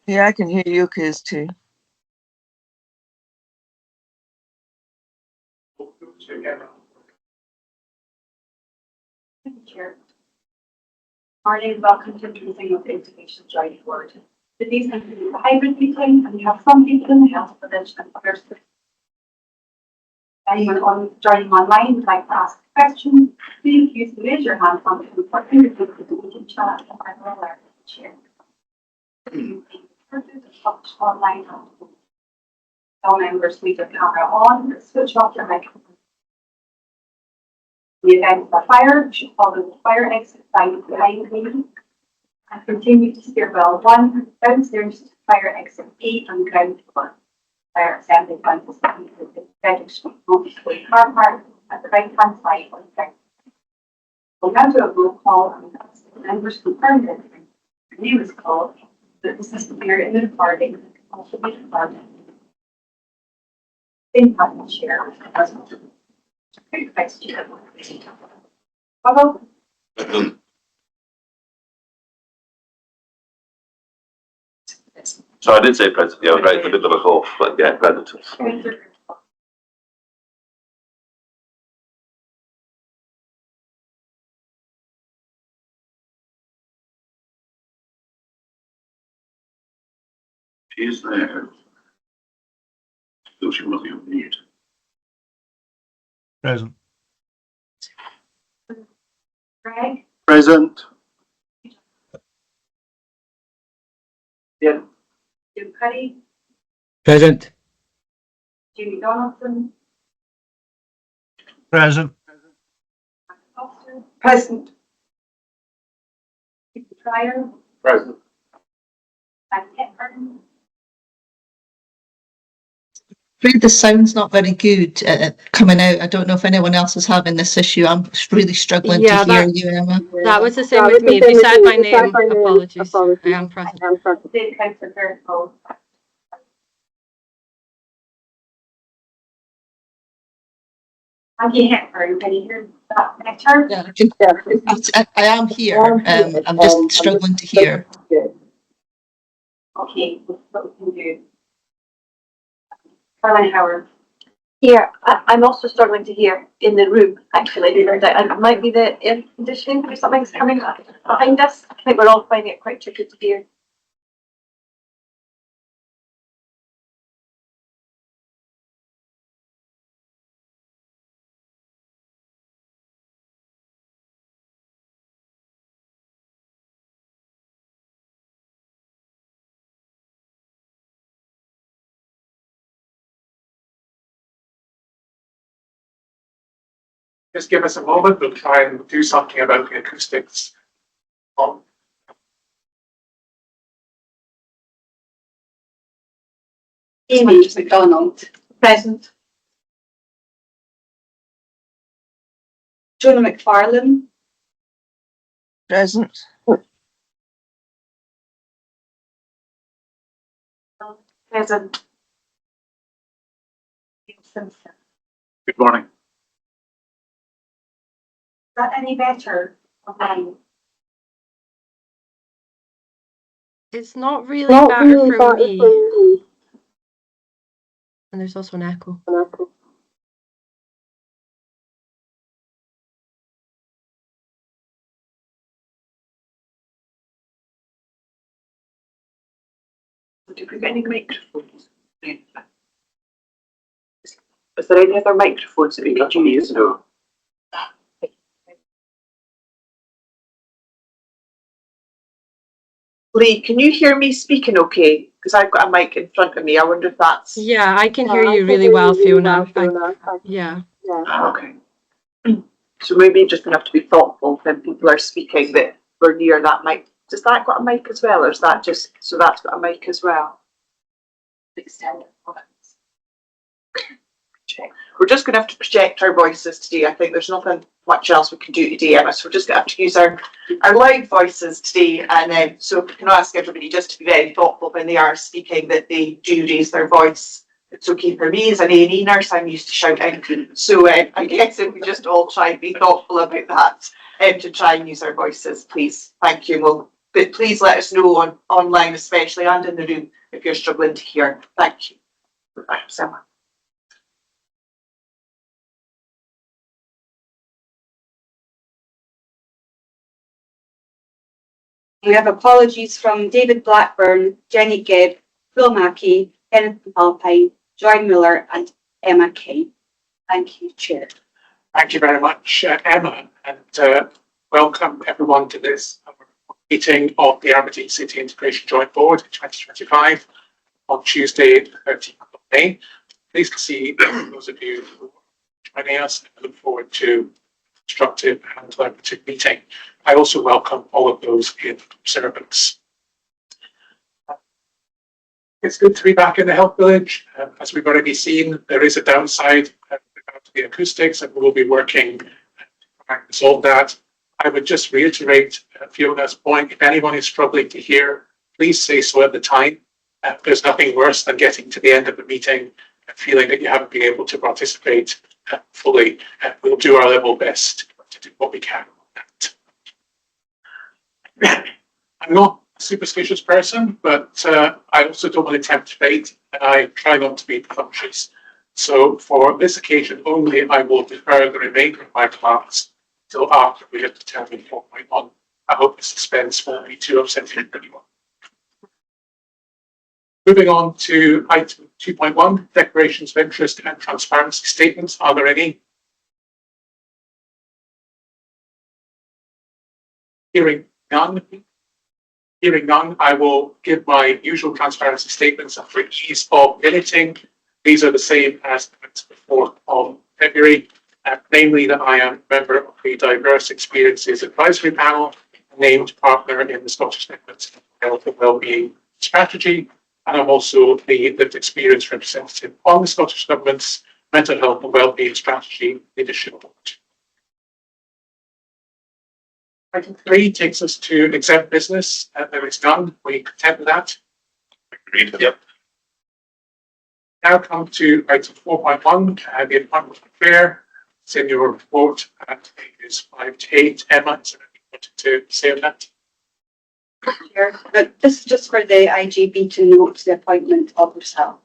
Yeah, I can hear you, Kiz, too. Thank you, Chair. Morning, welcome to the meeting of the Education Joint Board. Today's meeting is a hybrid meeting, and we have some people in the health village and others. Anyone joining online would like to ask a question, please use the raise your hand function or indicate the meeting chat, and I will alert the chair. Published online. All members leave their camera on, switch off your microphone. In the event of a fire, you should follow the fire exit sign behind me and continue to stairwell 1 downstairs to fire exit 8 on ground floor. Fire assembly point is located at the Frederick Street multi-story car park at the right hand side on the ground. We'll now do a roll call and ask the members confirm that your name is called, that this is clear in the recording and can also be recorded. In part chair as well. Vice Chair. Bravo. So I did say president, yeah, right, a bit of a cough, but yeah, president. She is there. Though she will be on mute. Present. Greg. Present. Yeah. Jim Cuddy. Present. Jamie Donaldson. Present. Foster. Present. Stephen Pryor. Present. And Hepburn. The sound's not very good coming out. I don't know if anyone else is having this issue. I'm really struggling to hear you, Emma. That was the same with me. If you said my name, apologies. I am present. Dave Councillor Fairfield. Maggie Hepburn, can you hear that better? Yeah, I am here. I'm just struggling to hear. Okay, what we can do. Caroline Howard. Here, I'm also struggling to hear in the room, actually. It might be the air conditioning or something's coming behind us. I think we're all finding it quite tricky to hear. Just give us a moment, we'll try and do something about the acoustics. Amy McDonald. Present. Jonah McFarlane. Present. Present. Simpson. Good morning. Is that any better? Okay. It's not really better for me. And there's also an echo. Do we get any microphones? Is there any other microphones that we need to use? No. Lee, can you hear me speaking okay? Because I've got a mic in front of me. I wonder if that's... Yeah, I can hear you really well, Fiona. Yeah. Okay. So maybe just going to have to be thoughtful when people are speaking that we're near that mic. Does that got a mic as well, or is that just... So that's got a mic as well? Extend it. Check. We're just going to have to project our voices today. I think there's nothing much else we can do today, Emma. So we're just going to have to use our loud voices today. And so we can ask everybody just to be very thoughtful when they are speaking, that they do raise their voice. It's okay for me as an A&E nurse, I'm used to shouting. So I guess if we just all try and be thoughtful about that, to try and use our voices, please. Thank you. We'll but please let us know online especially and in the room if you're struggling to hear. Thank you. Sarah. We have apologies from David Blackburn, Jenny Gibb, Phil Mackey, Kenneth Alpine, Joy Miller and Emma King. Thank you, Chair. Thank you very much, Emma, and welcome everyone to this meeting of the Aberdeen City Integration Joint Board 2025 on Tuesday, the 13th of May. Pleased to see those of you who are joining us. I look forward to a constructive and collaborative meeting. I also welcome all of those in observance. It's good to be back in the Health Village. As we've already seen, there is a downside to the acoustics, and we will be working to resolve that. I would just reiterate Fiona's point. If anyone is struggling to hear, please say so at the time. There's nothing worse than getting to the end of the meeting and feeling that you haven't been able to participate fully. We'll do our level best to do what we can on that. I'm not a superstitious person, but I also don't want to tempt fate, and I try not to be presumptuous. So for this occasion only, I will defer the remainder of my plans until after we have determined what might on. I hope the suspense won't be too upsetting for anyone. Moving on to item 2.1, declarations of interest and transparency statements. Are there any? Hearing none. Hearing none, I will give my usual transparency statements for ease of minuting. These are the same as the 4th of February, namely that I am a member of the Diverse Experiences Advisory Panel, named partner in the Scottish Network Health and Wellbeing Strategy, and I'm also the lived experience representative on the Scottish Government's Mental Health and Wellbeing Strategy Leadership Board. Item 3 takes us to exempt business. There is none. We content with that. Agreed. Yep. Now come to item 4.1, the appointment of chair. It's in your report at pages 5 to 8. Emma, is there anything you wanted to say on that? Chair, but this is just for the IGB to note the appointment of herself,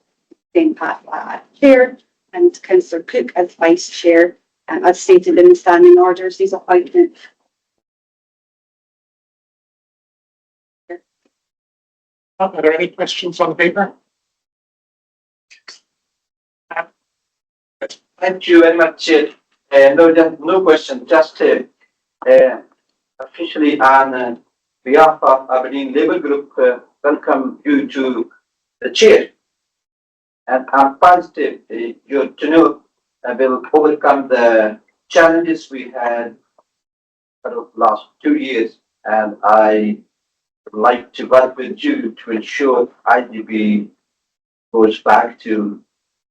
then Pat as chair and Councillor Cook as vice chair, as stated in the standing orders. These appointments. Are there any questions on the paper? Thank you very much, Chair. No question, just officially on behalf of Aberdeen Labour Group, welcome you to the chair. And I'm positive you to know will overcome the challenges we had for the last 2 years. And I would like to work with you to ensure IGB goes back to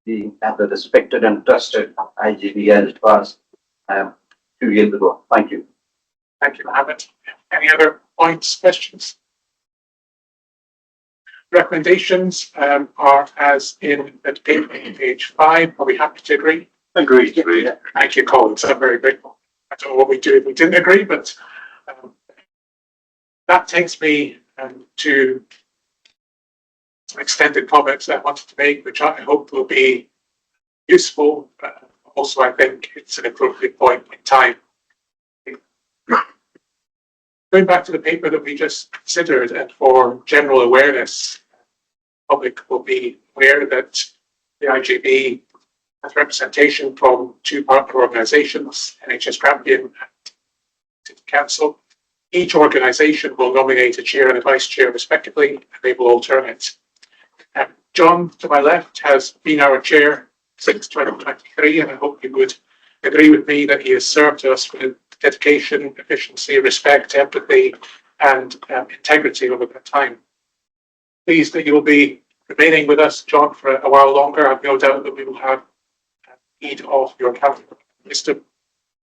being at the respected and trusted IGB as it was 2 years ago. Thank you. Thank you, Mohammed. Any other points, questions? Recommendations are as in the paper on page 5. Are we happy to agree? Agreed. Yeah. Thank you, colleagues. I'm very grateful. I don't know what we do if we didn't agree, but that takes me to some extended comments that I wanted to make, which I hope will be useful. Also, I think it's an appropriate point in time. Going back to the paper that we just considered, and for general awareness, the public will be aware that the IGB has representation from 2 partner organisations, NHS Grampian and City Council. Each organisation will nominate a chair and a vice chair respectively, and they will alternate. John, to my left, has been our chair since 2023, and I hope you would agree with me that he has served us with dedication, efficiency, respect, empathy, and integrity over that time. Pleased that you will be remaining with us, John, for a while longer. I have no doubt that we will have need of your counsel wisdom.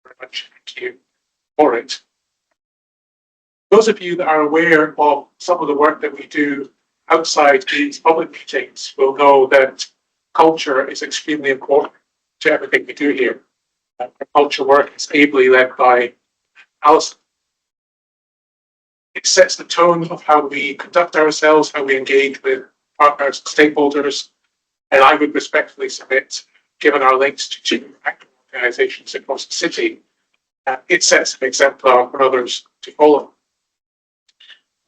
Very much thank you for it. Those of you that are aware of some of the work that we do outside these public meetings will know that culture is extremely important to everything we do here. Our culture work is ably led by Alison. It sets the tone of how we conduct ourselves, how we engage with partners and stakeholders. And I would respectfully submit, given our links to two active organisations across the city, it sets an exemplar for others to follow.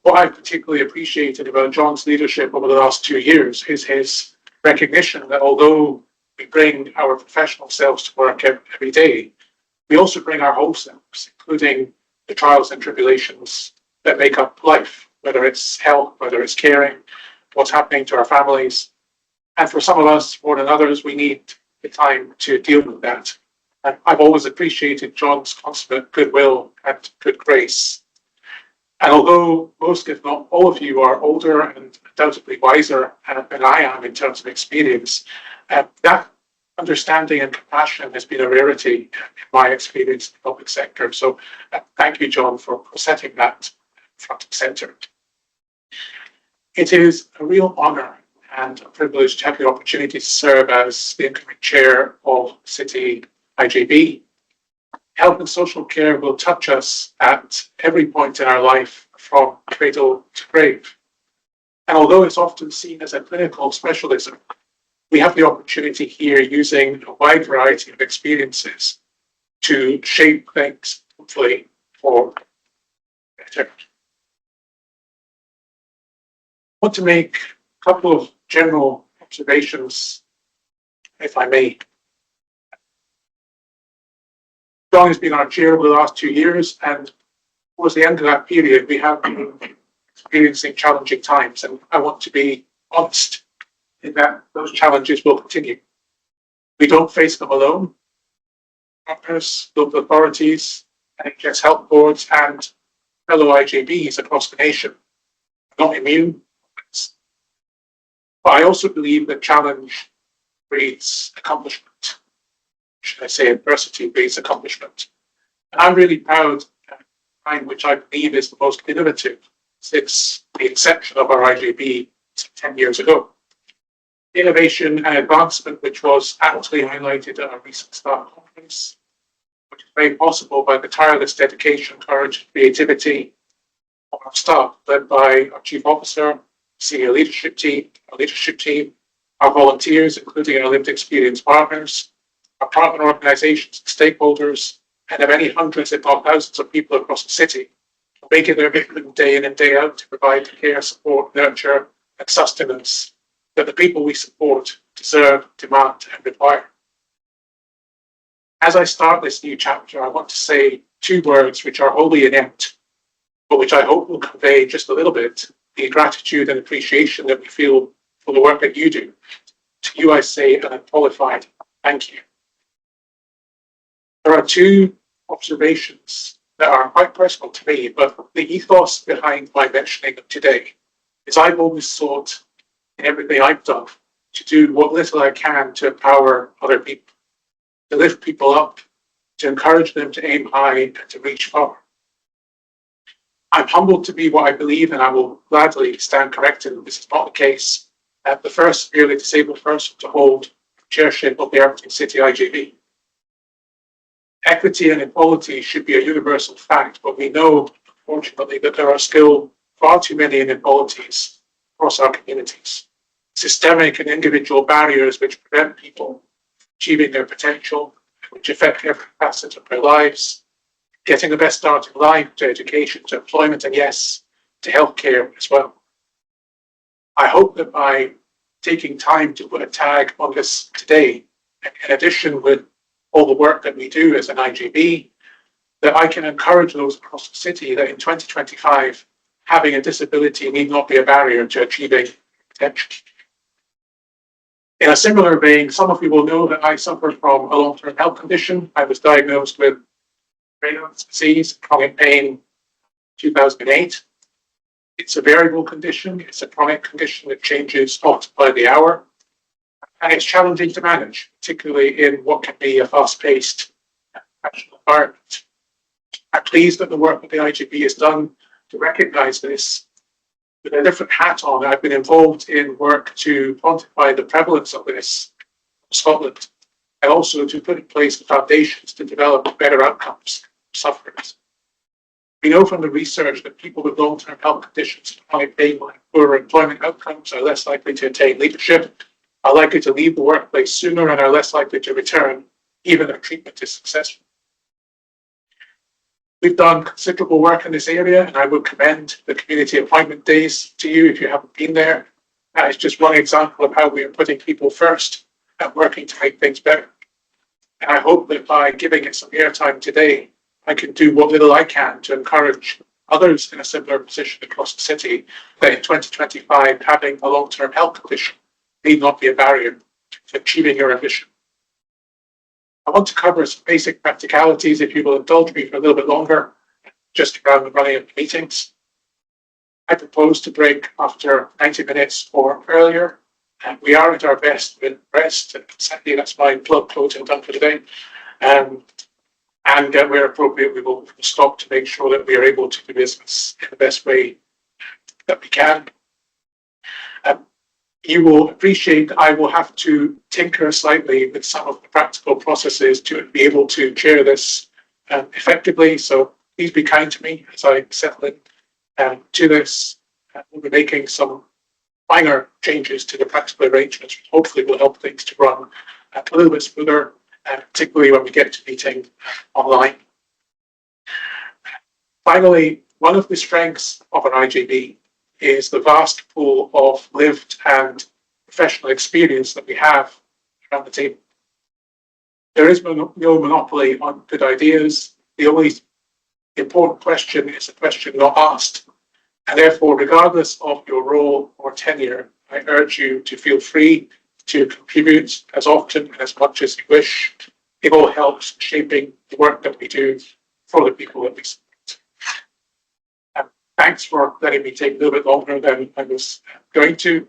What I've particularly appreciated about John's leadership over the last 2 years is his recognition that although we bring our professional selves to work every day, we also bring our whole selves, including the trials and tribulations that make up life, whether it's health, whether it's caring, what's happening to our families. And for some of us more than others, we need the time to deal with that. And I've always appreciated John's consummate goodwill and good grace. And although most, if not all of you, are older and undoubtedly wiser than I am in terms of experience, that understanding and compassion has been a rarity in my experience in the public sector. So thank you, John, for setting that front and centre. It is a real honour and a privilege to have the opportunity to serve as the incoming chair of City IJB. Health and social care will touch us at every point in our life, from cradle to grave. And although it's often seen as a clinical specialism, we have the opportunity here, using a wide variety of experiences, to shape things, hopefully, for better. I want to make a couple of general observations, if I may. John has been our chair over the last 2 years, and towards the end of that period, we have been experiencing challenging times, and I want to be honest in that those challenges will continue. We don't face them alone. Partners, local authorities, NHS health boards, and fellow IJBs across the nation are not immune. But I also believe that challenge breeds accomplishment. Should I say adversity breeds accomplishment? And I'm really proud of the kind which I believe is the most innovative since the inception of our IJB 10 years ago. Innovation and advancement, which was aptly highlighted at our recent staff conference, which is made possible by the tireless dedication, courage, and creativity of our staff, led by our chief officer, senior leadership team, our volunteers, including our lived experience partners, our partner organisations and stakeholders, and the many hundreds, if not thousands, of people across the city, making their commitment day in and day out to provide the care, support, nurture, and sustenance that the people we support deserve, demand, and require. As I start this new chapter, I want to say 2 words which are wholly inept, but which I hope will convey just a little bit the gratitude and appreciation that we feel for the work that you do. To you, I say an unqualified thank you. There are 2 observations that are quite personal to me, but the ethos behind my mentioning them today is I've always sought, in everything I've done, to do what little I can to empower other people, to lift people up, to encourage them to aim high and to reach far. I'm humbled to be what I believe, and I will gladly stand corrected if this is not the case, the first severely disabled person to hold chairship of the Everton City IJB. Equity and equality should be a universal fact, but we know, unfortunately, that there are still far too many inequalities across our communities. Systemic and individual barriers which prevent people from achieving their potential, which affect every facet of their lives, getting the best start in life, to education, to employment, and yes, to healthcare as well. I hope that by taking time to put a tag on this today, in addition with all the work that we do as an IJB, that I can encourage those across the city that in 2025, having a disability need not be a barrier to achieving potential. In a similar vein, some of you will know that I suffer from a long-term health condition. I was diagnosed with Raynaud's disease, chronic pain, in 2008. It's a variable condition. It's a chronic condition that changes often by the hour. And it's challenging to manage, particularly in what can be a fast-paced professional environment. I'm pleased that the work that the IJB has done to recognise this. With a different hat on, I've been involved in work to quantify the prevalence of this in Scotland, and also to put in place the foundations to develop better outcomes for sufferers. We know from the research that people with long-term health conditions, chronic pain, like poor employment outcomes, are less likely to attain leadership, are likely to leave the workplace sooner, and are less likely to return, even if treatment is successful. We've done considerable work in this area, and I would commend the community appointment days to you if you haven't been there. That is just one example of how we are putting people first and working to make things better. And I hope that by giving it some airtime today, I can do what little I can to encourage others in a similar position across the city that in 2025, having a long-term health condition need not be a barrier to achieving your ambition. I want to cover some basic practicalities, if you will indulge me for a little bit longer, just around the running of the meetings. I propose to break after 90 minutes or earlier. And we are at our best with rest, and sadly that's my plug closing done for today. And where appropriate, we will stop to make sure that we are able to do business in the best way that we can. You will appreciate I will have to tinker slightly with some of the practical processes to be able to chair this effectively. So please be kind to me as I settle in to this. We'll be making some minor changes to the practical arrangements, which hopefully will help things to run a little bit smoother, particularly when we get to meeting online. Finally, one of the strengths of an IJB is the vast pool of lived and professional experience that we have around the table. There is no monopoly on good ideas. The only important question is a question not asked. And therefore, regardless of your role or tenure, I urge you to feel free to contribute as often and as much as you wish. It all helps shaping the work that we do for the people that we support. Thanks for letting me take a little bit longer than I was going to.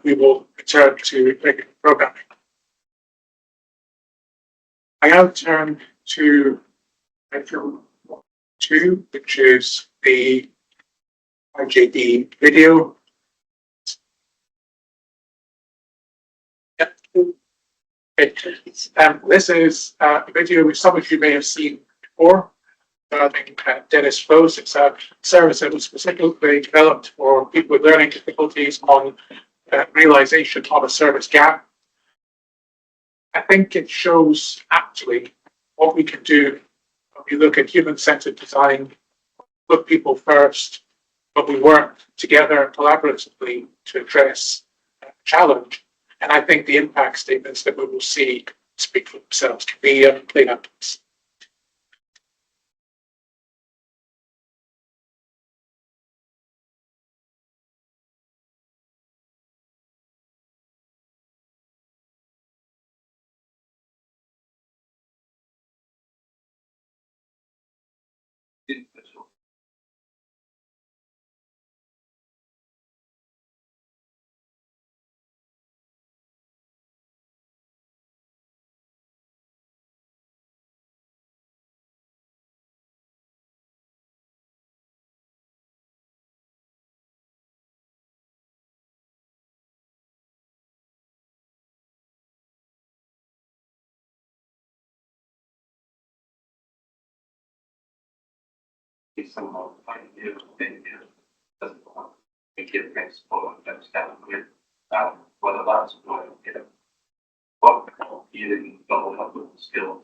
We will return to regular programming. I now turn to item 2, which is the IJD video. This is a video which some of you may have seen before. Regarding Dennis Rose. It's a service that was specifically developed for people with learning difficulties on realization of a service gap. I think it shows actually what we can do when we look at human-centered design, put people first, when we work together collaboratively to address a challenge. And I think the impact statements that we will see speak for themselves. Can we play that, please? Somehow find you and doesn't want to give thanks for understanding with whether that's what you didn't double up with the skill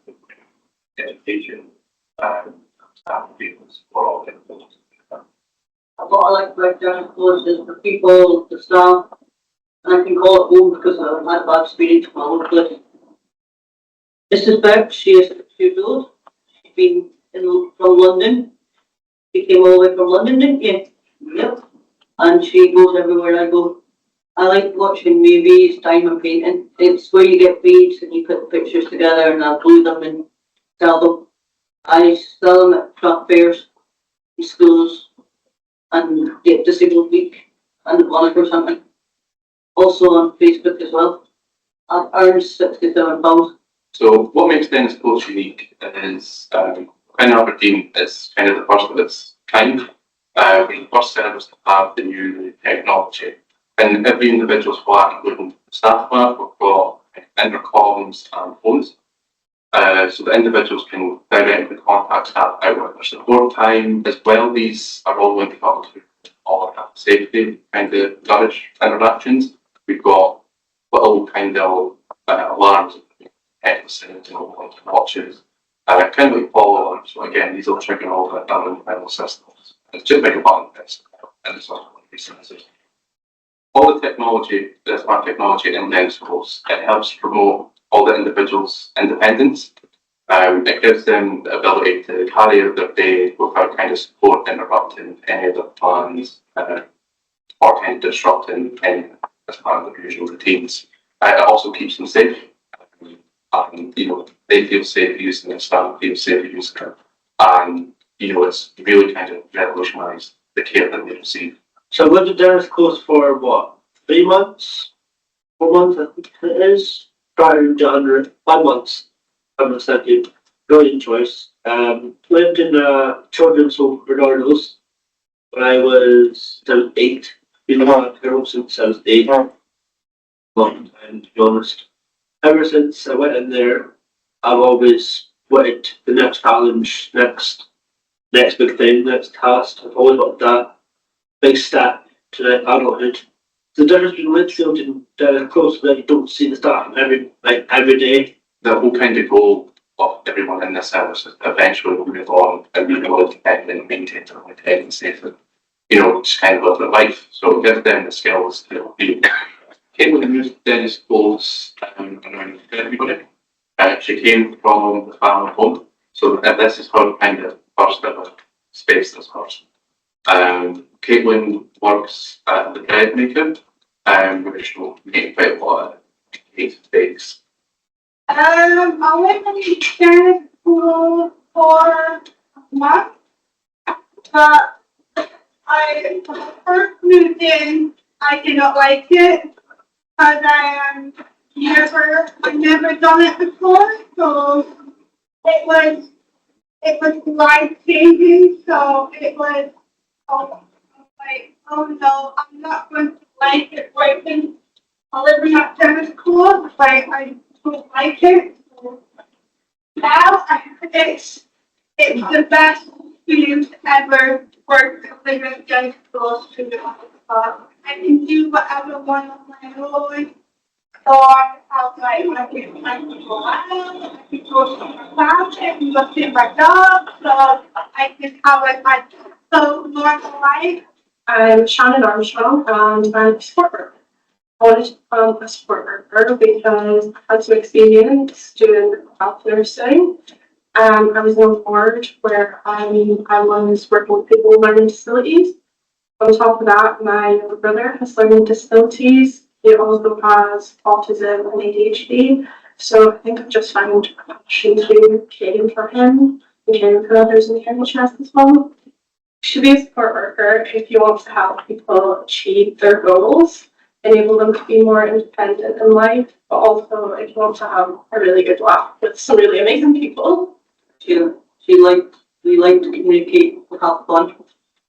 education staff people's for all things. What I like about Dennis Close is the people, the staff, and I can call it home because I've had a bad experience with my own place. Mrs. Beck, she is 6 years old. She's been from London. She came all the way from London, didn't you? Yep. And she goes everywhere I go. I like watching movies, diamond painting. It's where you get beads and you put the pictures together and I glue them and sell them. I sell them at craft fairs, in schools, and get disabled week and one or something. Also on Facebook as well. I've earned £67. So what makes Dennis Close unique is in Aberdeen is kind of the first of its kind. We're the first service to have the new technology. In every individual's flat, including the staff flat, we've got intercoms and phones. So the individuals can directly contact staff out at their support time as well. These are all linked up to all our health safety kind of encourage interactions. We've got little kind of alarms, headless watches, kind of like follow alarms. So again, these will trigger all the environmental systems. It's just like a button press, and it's not really sensitive. All the technology, the smart technology in Dennis schools, it helps promote all the individuals' independence. It gives them the ability to carry out their day without kind of support interrupting any of their plans or kind of disrupting any as part of their usual routines. It also keeps them safe. And they feel safe using it, staff feel safe using it. And it's really kind of revolutionised the care that they receive. So was the Dennis closed for what? 3 months? 4 months, I think it is. Prior to 100, 5 months. I'm a second. Brilliant choice. Lived in a children's home for Bernardo's when I was 8. Been in a care home since I was 8. Long time, to be honest. Ever since I went in there, I've always wanted the next challenge, next big thing, next task. I've always wanted that big step to the adulthood. The difference between Litchfield and Close is that you don't see the staff every day. The whole kind of goal of everyone in this service is eventually will move on and be able to and maintain their own independence and just kind of live their life. So it gives them the skills to be able to use Dennis goals around everybody. She came from the family home, so this is her kind of first ever space this person. Caitlin works at the bread maker, which will make quite a lot of cake bakes. I went to Dennis school for a month, but I first moved in, I did not like it, because I've never done it before, so it was life changing, so it was, like, oh no, I'm not going to like it working, living at Dennis school, like, I don't like it. Now it's the best experience ever worked living at Dennis school. I can do whatever one of my own. So I can go out, I can go to my class, I can go see my dog, so I can have my so normal life. I'm Shannon Armstrong and I'm a support worker. I wanted to become a support worker because I had some experience doing health nursing. I was on a board where I was working with people with learning disabilities. On top of that, my younger brother has learning disabilities. He also has autism and ADHD. So I think I've just found a passion to caring for him and caring for others in the NHS as well. You should be a support worker if you want to help people achieve their goals, enable them to be more independent in life, but also if you want to have a really good laugh with some really amazing people. We like to communicate with have fun.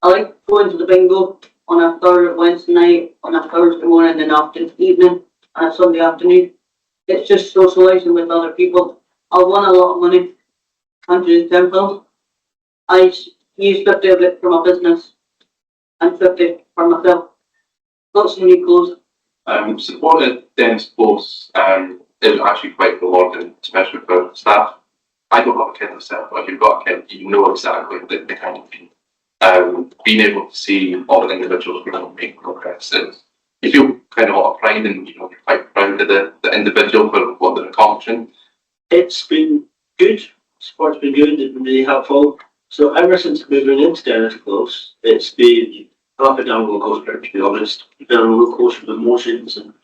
I like going to the bingo on a Wednesday night, on a Thursday morning and after evening, and a Sunday afternoon. It's just socialising with other people. I won a lot of money, £110. I used 50 of it for my business and 50 for myself. Lots of new clothes. Supported Dennis Close is actually quite rewarding, especially for staff. I don't have a kid myself, but if you've got a kid, you know exactly the kind of thing. Being able to see all the individuals grow and make progress, you feel kind of a lot of pride and you're quite proud of the individual for what they're accomplishing. It's been good. Support's been good. It's been really helpful. So ever since moving into Dennis Close, it's been up and down roller coaster, to be honest. You've been on a roller coaster with emotions and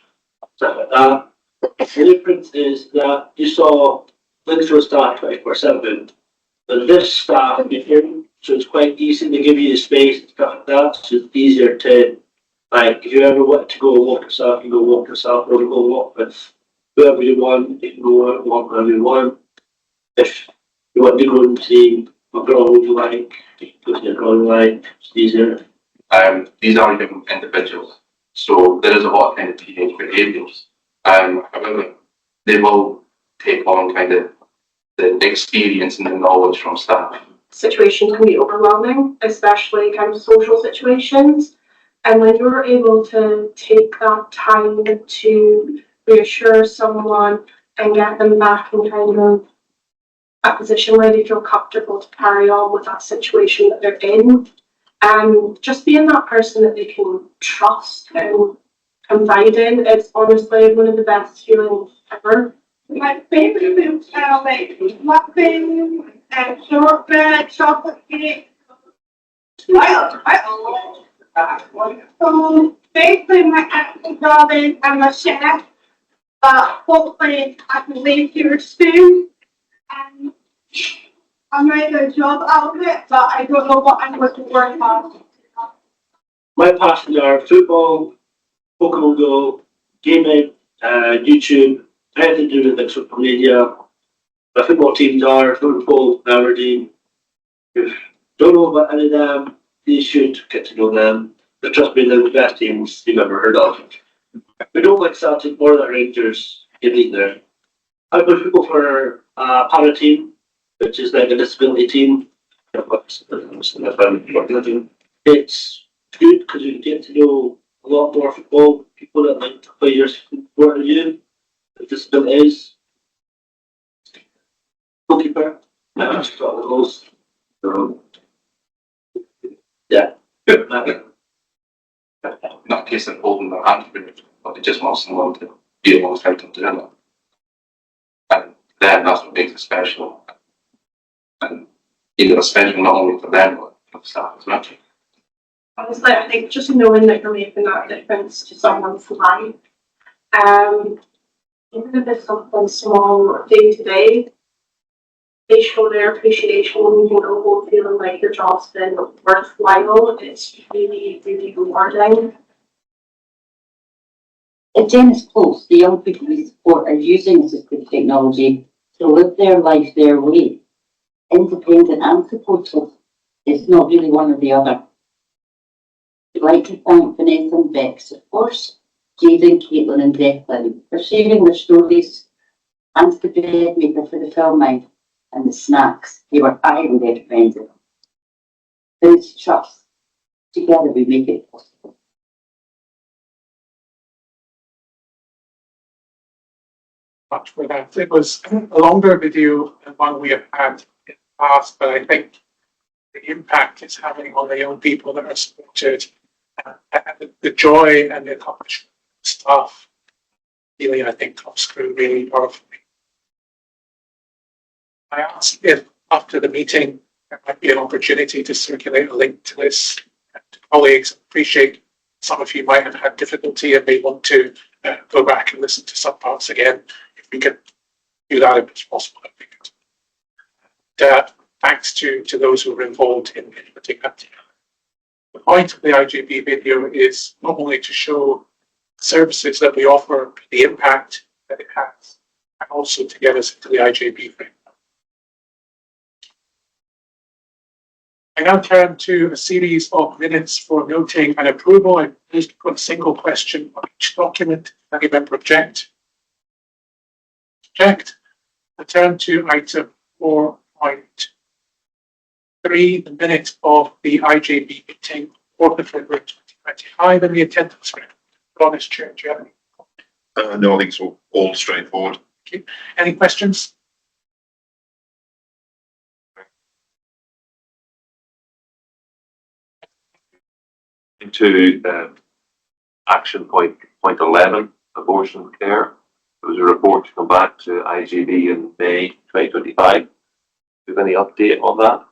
stuff like that. The difference is that you saw Linkshaw staff 24/7, but this staff is here, so it's quite easy to give you the space and stuff like that. So it's easier to, like, if you ever want to go walk yourself, you go walk yourself, or you go walk with whoever you want. You can go walk wherever you want. If you want to go and see what girl would you like, you can go see a girl you like. It's easier. These are young individuals, so there is a lot of kind of teenage behaviours. However, they will take on kind of the experience and the knowledge from staff. Situations can be overwhelming, especially kind of social situations. And when you're able to take that time to reassure someone and get them back in kind of a position where they feel comfortable to carry on with that situation that they're in, and just being that person that they can trust and confide in, it's honestly one of the best feelings ever. My favorite foods are like muffins and shortbread, chocolate cake. I love that one. So basically my actual job is I'm a chef, but hopefully I can leave here soon. And I'm ready to job out of it, but I don't know what I'm going to work on. My passions are football, Pokemon Go, gaming, YouTube, anything to do with like social media. My football teams are Liverpool, Aberdeen. If you don't know about any of them, you should get to know them. But trust me, they're the best teams you've ever heard of. We don't like Celtic or the Rangers getting there. I play football for a para team, which is like a disability team. It's good because you get to know a lot more football people that like to play your sport than you with disabilities. Goalkeeper, got the goals. So, yeah. Not a case of holding their hand, but they just want someone to be alongside them doing it. And then that's what makes it special. And special not only for them, but for the staff as well. Honestly, I think just knowing that you're making that difference to someone's life, even if it's something small day to day, they show their appreciation when you can go home feeling like your job's been worthwhile. It's really, really rewarding. At Dennis Close, the young people we support are using assistive technology to live their life their way. Independent and supportive. It's not really one or the other. I'd like to thank Vanessa and Bex, of course, Jaden, Caitlin and Declan for sharing their stories, and to the bread maker for the film night and the snacks. They were iron dead friends of them. There is trust. Together we make it possible. Much for that. It was a longer video than one we have had in the past, but I think the impact it's having on the young people that are supported, and the joy and the accomplishment of the staff really, I think, comes through really powerfully. I asked if after the meeting there might be an opportunity to circulate a link to this to colleagues. Appreciate some of you might have had difficulty and may want to go back and listen to some parts again. If we can do that, if it's possible, that'd be good. Thanks to those who were involved in putting that together. The point of the IJB video is not only to show services that we offer, the impact that it has, and also to get us into the IJB framework. I now turn to a series of minutes for noting and approval. I'm pleased to put a single question on each document. Any member object? Object. I turn to item 4.3, the minutes of the IJB meeting, 4th of February 2025, and the attendance record. Honest Chair, do you have any? No, I think it's all straightforward. Okay. Any questions? Into action point 11, abortion care. There was a report to come back to IGB in May 2025. Do you have any update on that?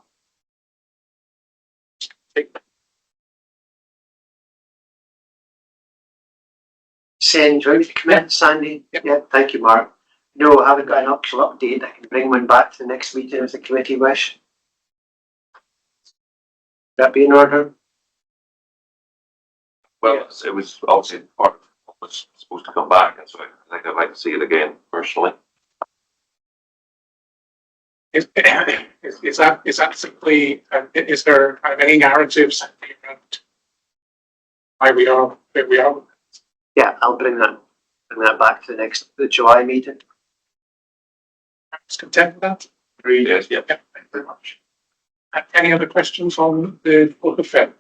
Sandy, do you want me to come in, Sandy? Yep. Yeah, thank you, Mark. No, I haven't got an actual update. I can bring one back to the next meeting if the committee wish. That be in order? Well, it was obviously part of what was supposed to come back, and so I think I'd like to see it again personally. Is that simply, is there kind of any narratives around why we are where we are? Yeah, I'll bring that back to the July meeting. Is content with that? Agreed, yes, yeah. Yeah, thank you very much. Any other questions on the book of Feb?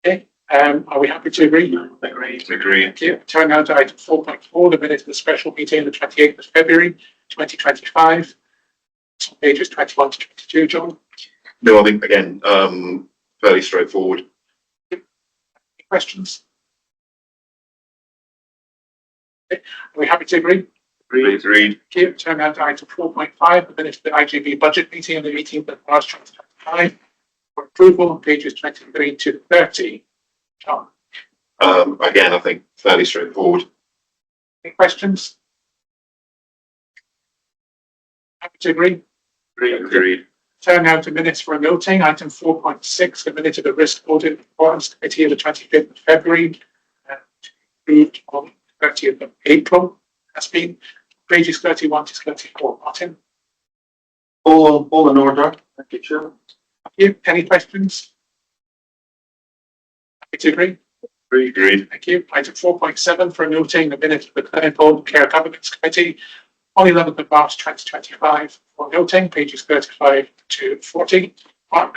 Okay, are we happy to agree? Agreed. Thank you. Turn now to item 4.4, the minutes of the special meeting of the 28th of February, 2025. It's on pages 21 to 22, John. No, I think again, fairly straightforward. Any questions? Okay, are we happy to agree? Agreed. Thank you. Turn now to item 4.5, the minutes of the IGB budget meeting and the meeting of March 2025 for approval on pages 23 to 30. John, Again, I think fairly straightforward. any questions? Happy to agree? Agreed. Turn now to minutes for noting. Item 4.6, the minute of the Risk Audit Performance Committee of the 25th of February, approved on 30th of April, has been pages 31 to 34. Martin, All in order. Thank you, Chair. thank you. Any questions? Happy to agree? Agreed. Thank you. Item 4.7 for noting the minute of the Clinical Care Governance Committee on 11th of March 2025 for noting pages 35 to 40. Mark,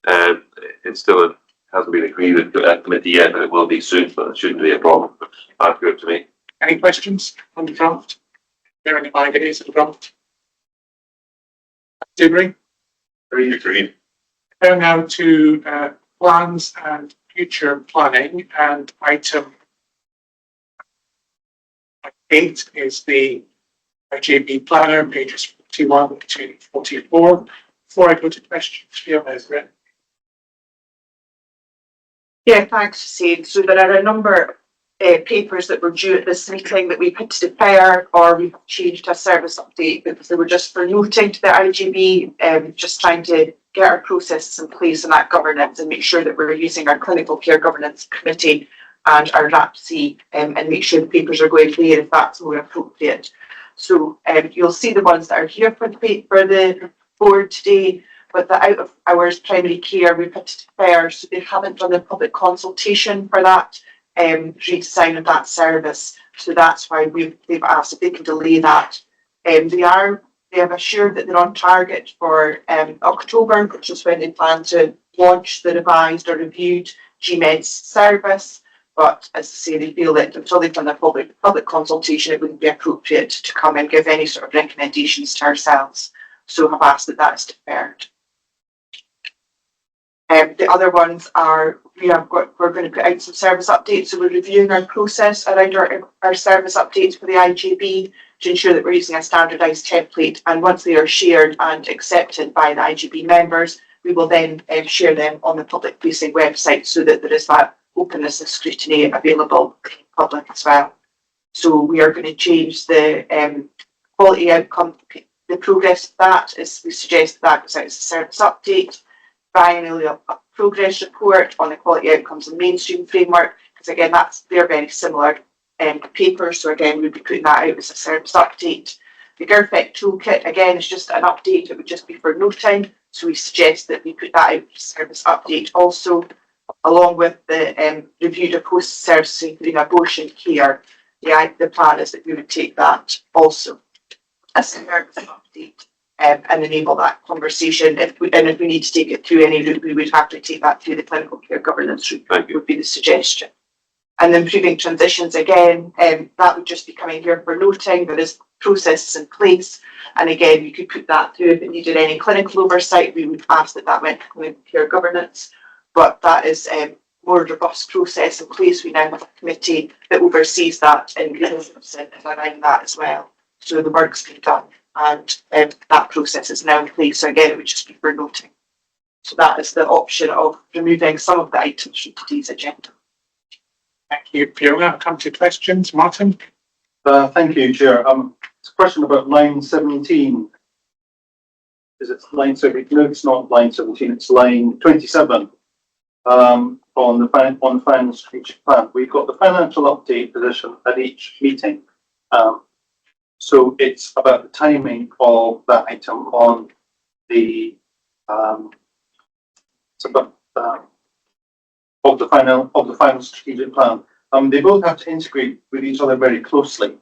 It still hasn't been agreed with that committee yet, but it will be soon, but it shouldn't be a problem. Accurate to me. any questions on the draft? Bearing in mind it is a draft. Do you agree? Agreed. Turn now to plans and future planning, and item 8 is the IJB planner, pages 41 to 44. Before I go to questions, Fiona, Yeah, thanks, Shane. So there are a number of papers that were due at this meeting that we've had to defer, or we've changed a service update because they were just for noting to the IGB, just trying to get our processes in place and that governance and make sure that we're using our Clinical Care Governance Committee and our RAPC and make sure the papers are going there if that's more appropriate. So you'll see the ones that are here for the board today, but the out of hours primary care we've had to defer, so they haven't done a public consultation for that redesign of that service. So that's why they've asked if they can delay that. They have assured that they're on target for October, which is when they plan to launch the revised or reviewed GMEDS service. But as I say, they feel that until they've done their public consultation, it wouldn't be appropriate to come and give any sort of recommendations to ourselves. So I've asked that that is deferred. The other ones are, we're going to put out some service updates. So we're reviewing our process around our service updates for the IGB to ensure that we're using a standardised template. And once they are shared and accepted by the IGB members, we will then share them on the public facing website so that there is that openness of scrutiny available to the public as well. So we are going to change the quality outcome, the progress of that, as we suggest that goes out as a service update, biannual progress report on the quality outcomes and mainstream framework, because again, they're very similar papers. So again, we'll be putting that out as a service update. The GERFEC toolkit, again, is just an update. It would just be for noting. So we suggest that we put that out as a service update also, along with the reviewed of post services, including abortion care. The plan is that we would take that also as a service update and enable that conversation. If we need to take it through any route, we would have to take that through the clinical care governance route. That would be the suggestion. And then improving transitions again, that would just be coming here for noting. There is processes in place. And again, you could put that through if it needed any clinical oversight. We would ask that that went to clinical care governance. But that is a more robust process in place. We now have a committee that oversees that and align that as well. So the work's been done and that process is now in place. So again, it would just be for noting. So that is the option of removing some of the items from today's agenda. Thank you, Fiona. I'll come to questions. Martin? Thank you, Chair. It's a question about line 17. Is it line 17? No, it's not line 17. It's line 27. On the final strategic plan, we've got the financial update position at each meeting. So it's about the timing of that item on the of the final strategic plan. They both have to integrate with each other very closely.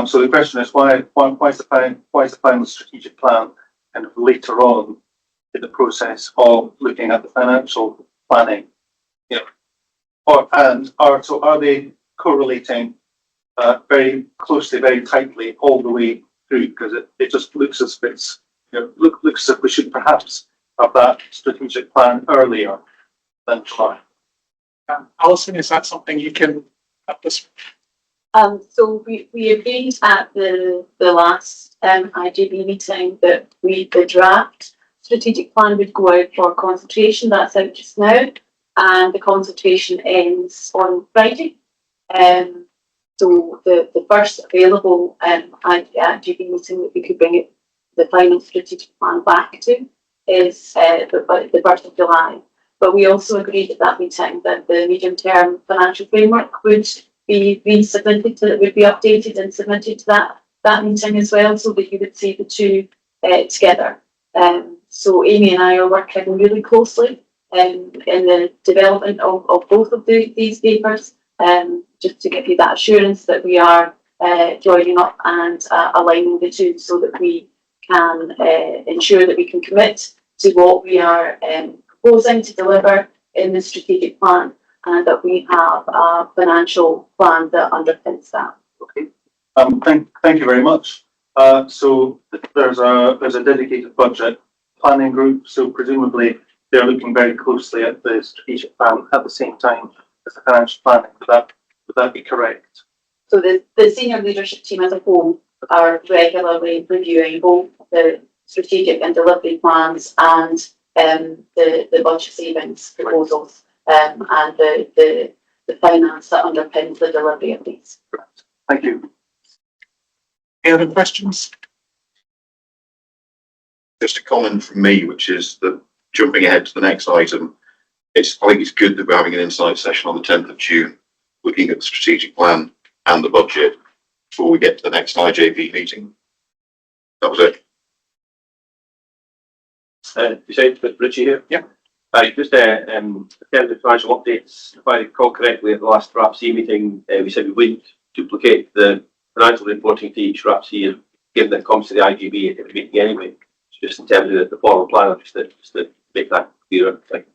So the question is why is the final strategic plan kind of later on in the process of looking at the financial planning? You know, are they correlating very closely, very tightly all the way through? Because it just looks as if it's looks as if we should perhaps have that strategic plan earlier than July. Alison, is that something you can help us? So we agreed at the last IGB meeting that the draft strategic plan would go out for consultation. That's out just now, and the consultation ends on Friday. So the first available IGB meeting that we could bring it, the final strategic plan back to is the 1st of July. But we also agreed at that meeting that the medium-term financial framework would be resubmitted, would be updated and submitted to that meeting as well, so that you would see the two together. So Amy and I are working really closely in the development of both of these papers, just to give you that assurance that we are joining up and aligning the two, so that we can ensure that we can commit to what we are proposing to deliver in the strategic plan, and that we have a financial plan that underpins that. Okay. Thank you very much. So there's a dedicated budget planning group. So presumably they're looking very closely at the strategic plan at the same time as the financial planning. Would that be correct? So the senior leadership team as a whole are regularly reviewing both the strategic and delivery plans and the budget savings proposals, and the finance that underpins the delivery of these. Thank you. Any other questions? Just a comment from me, which is that jumping ahead to the next item, I think it's good that we're having an insight session on the 10th of June, looking at the strategic plan and the budget before we get to the next IJP meeting. That was it. Besides Richie here? Yeah. Just in terms of financial updates, if I recall correctly, at the last RAPC meeting, we said we wouldn't duplicate the financial reporting to each RAPC, given that it comes to the IGB at every meeting anyway. So just in terms of the formal plan, just to make that clearer. Any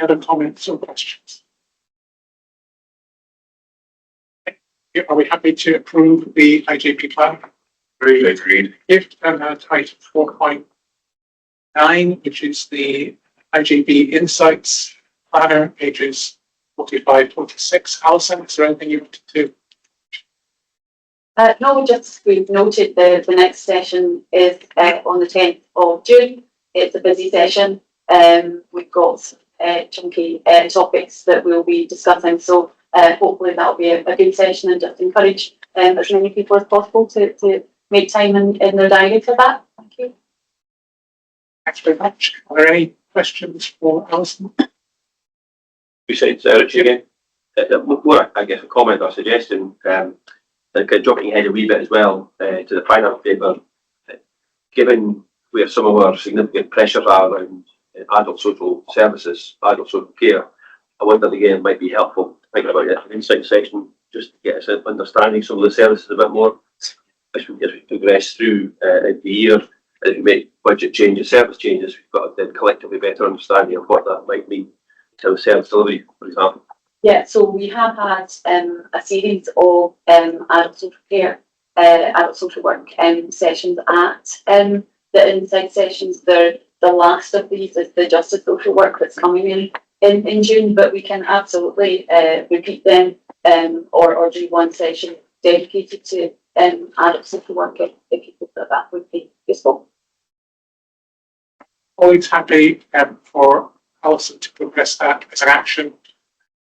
other comments or questions? Are we happy to approve the IJP plan? Agreed. If and at item 4.9, which is the IJB Insights Planner, pages 45, 46. Alison, is there anything you wanted to? No, just we've noted the next session is on the 10th of June. It's a busy session. We've got chunky topics that we'll be discussing, so hopefully that'll be a good session, and just encourage as many people as possible to make time in their diary for that. Thank you. Thanks very much. Are there any questions for Alison? Besides Richie again, more, I guess, a comment or suggestion, like jumping ahead a wee bit as well to the finance paper, given where some of our significant pressures are around adult social services, adult social care, I wonder again it might be helpful thinking about an insight section just to get us an understanding some of the services a bit more as we progress through the year, as we make budget changes, service changes. We've got a then collectively better understanding of what that might mean to service delivery, for example. Yeah, so we have had a series of adult social care, adult social work sessions at the insight sessions. The last of these is the justice social work that's coming in June, but we can absolutely repeat them or do one session dedicated to adult social work if you think that would be useful. Always happy for Alison to progress that as an action.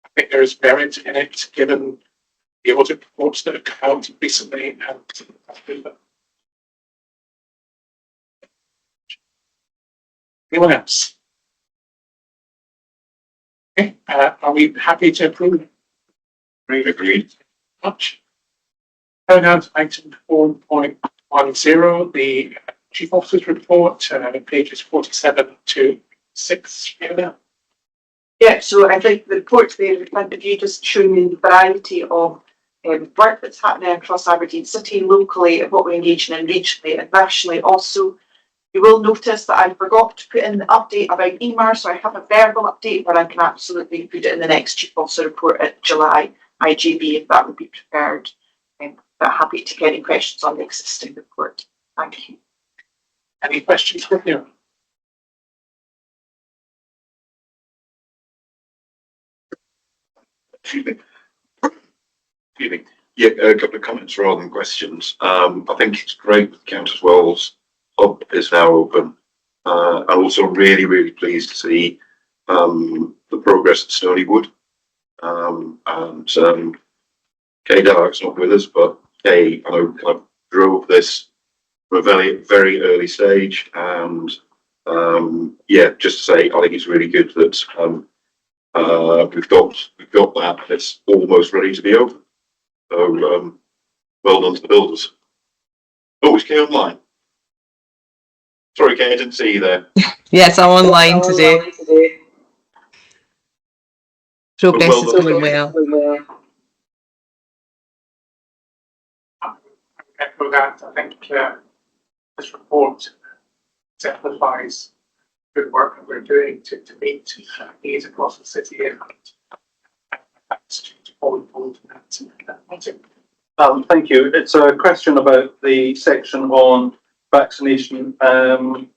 I think there is merit in it, given the audit reports that have come out recently. And anyone else? Okay, are we happy to approve? Agreed. Much. Going on to item 4.10, the Chief Officer's report, pages 47 to 6. Yeah, so I think the report there in front of you just showing you the variety of work that's happening across Aberdeen City, locally, and what we're engaging in regionally and nationally. Also, you will notice that I forgot to put in the update about EMAR, so I have a verbal update, but I can absolutely put it in the next Chief Officer report at July IGB if that would be preferred. But happy to get any questions on the existing report. Thank you. Any questions from you? Excuse me. Excuse me. Yeah, a couple of comments rather than questions. I think it's great that Countess Wells Hub is now open. I'm also really, really pleased to see the progress at Stonywood. Kay Dark's not with us, but Kay, I know, kind of drove this from a very, very early stage. And yeah, just to say, I think it's really good that we've got that. And it's almost ready to be open. So well done to the builders. Oh, is Kay online? Sorry, Kay, I didn't see you there. Yes, I'm online today. Progress Well is done. going well. Echo that. I think this report exemplifies good work that we're doing to meet needs across the city, and that's forward to that meeting. Thank you. It's a question about the section on vaccination, on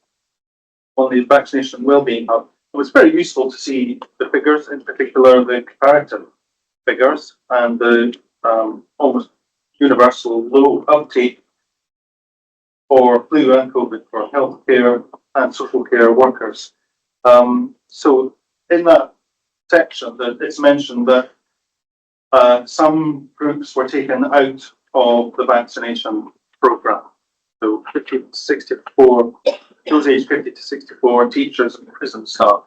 the vaccination wellbeing hub. It was very useful to see the figures, in particular the comparative figures and the almost universal low uptake for flu and COVID for healthcare and social care workers. So in that section, that it's mentioned that some groups were taken out of the vaccination program. So 50 to 64, those aged 50 to 64, teachers and prison staff.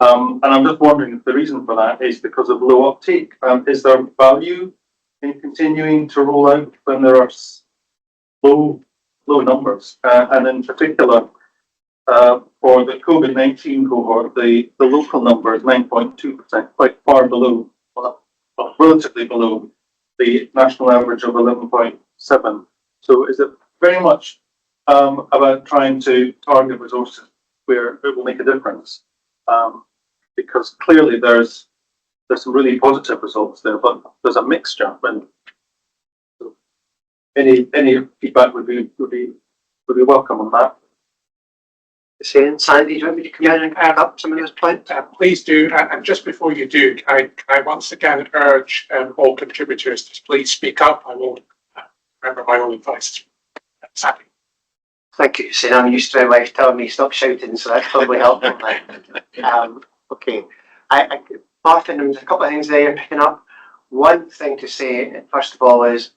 And I'm just wondering if the reason for that is because of low uptake. Is there value in continuing to roll out when there are low numbers? And in particular, for the COVID-19 cohort, the local number is 9.2%, quite far below, well, relatively below the national average of 11.7. So is it very much about trying to target resources where it will make a difference? Because clearly there's some really positive results there, but there's a mixture. And so any feedback would be welcome on that. Saying, Sandy, do you want me to come in and pick up some of those points? Please do. And just before you do, can I once again urge all contributors to please speak up. I will remember my own advice. Sandy. Thank you, Shane. I'm used to my wife telling me stop shouting, so that's probably helpful. Okay. Martin, there's a couple of things there you're picking up. One thing to say, first of all, is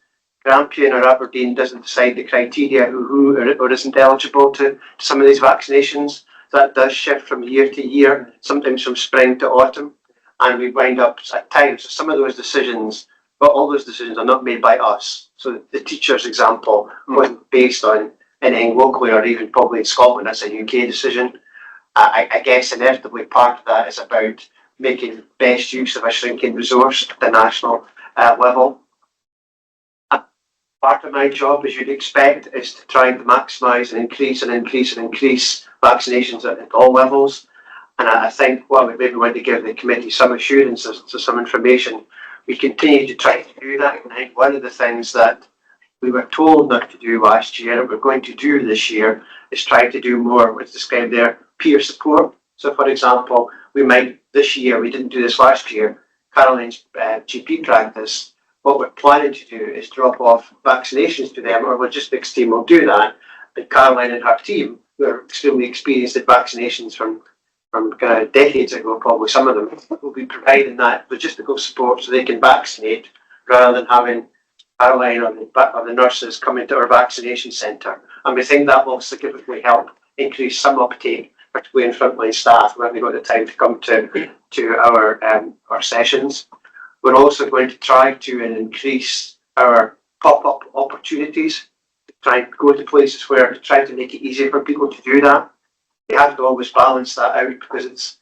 Grampian or Aberdeen doesn't decide the criteria who or isn't eligible to some of these vaccinations. That does shift from year to year, sometimes from spring to autumn, and we wind up at times. So some of those decisions, but all those decisions are not made by us. So the teacher's example wasn't based on anything locally or even probably in Scotland. That's a UK decision. I guess inevitably part of that is about making best use of a shrinking resource at the national level. Part of my job, as you'd expect, is to try and maximise and increase vaccinations at all levels. And I think what we maybe want to give the committee some assurance to some information. We continue to try to do that. And I think one of the things that we were told not to do last year, and we're going to do this year, is try to do more, what's described there, peer support. So, for example, we might this year, we didn't do this last year, Caroline's GP practice, what we're planning to do is drop off vaccinations to them. Our logistics team will do that. And Caroline and her team, who are extremely experienced at vaccinations from kind of decades ago, probably some of them, will be providing that logistical support so they can vaccinate rather than having Caroline or the nurses come into our vaccination centre. And we think that will significantly help increase some uptake, particularly in frontline staff when they've got the time to come to our sessions. We're also going to try to increase our pop-up opportunities, try and go to places where to try to make it easier for people to do that. You have to always balance that out because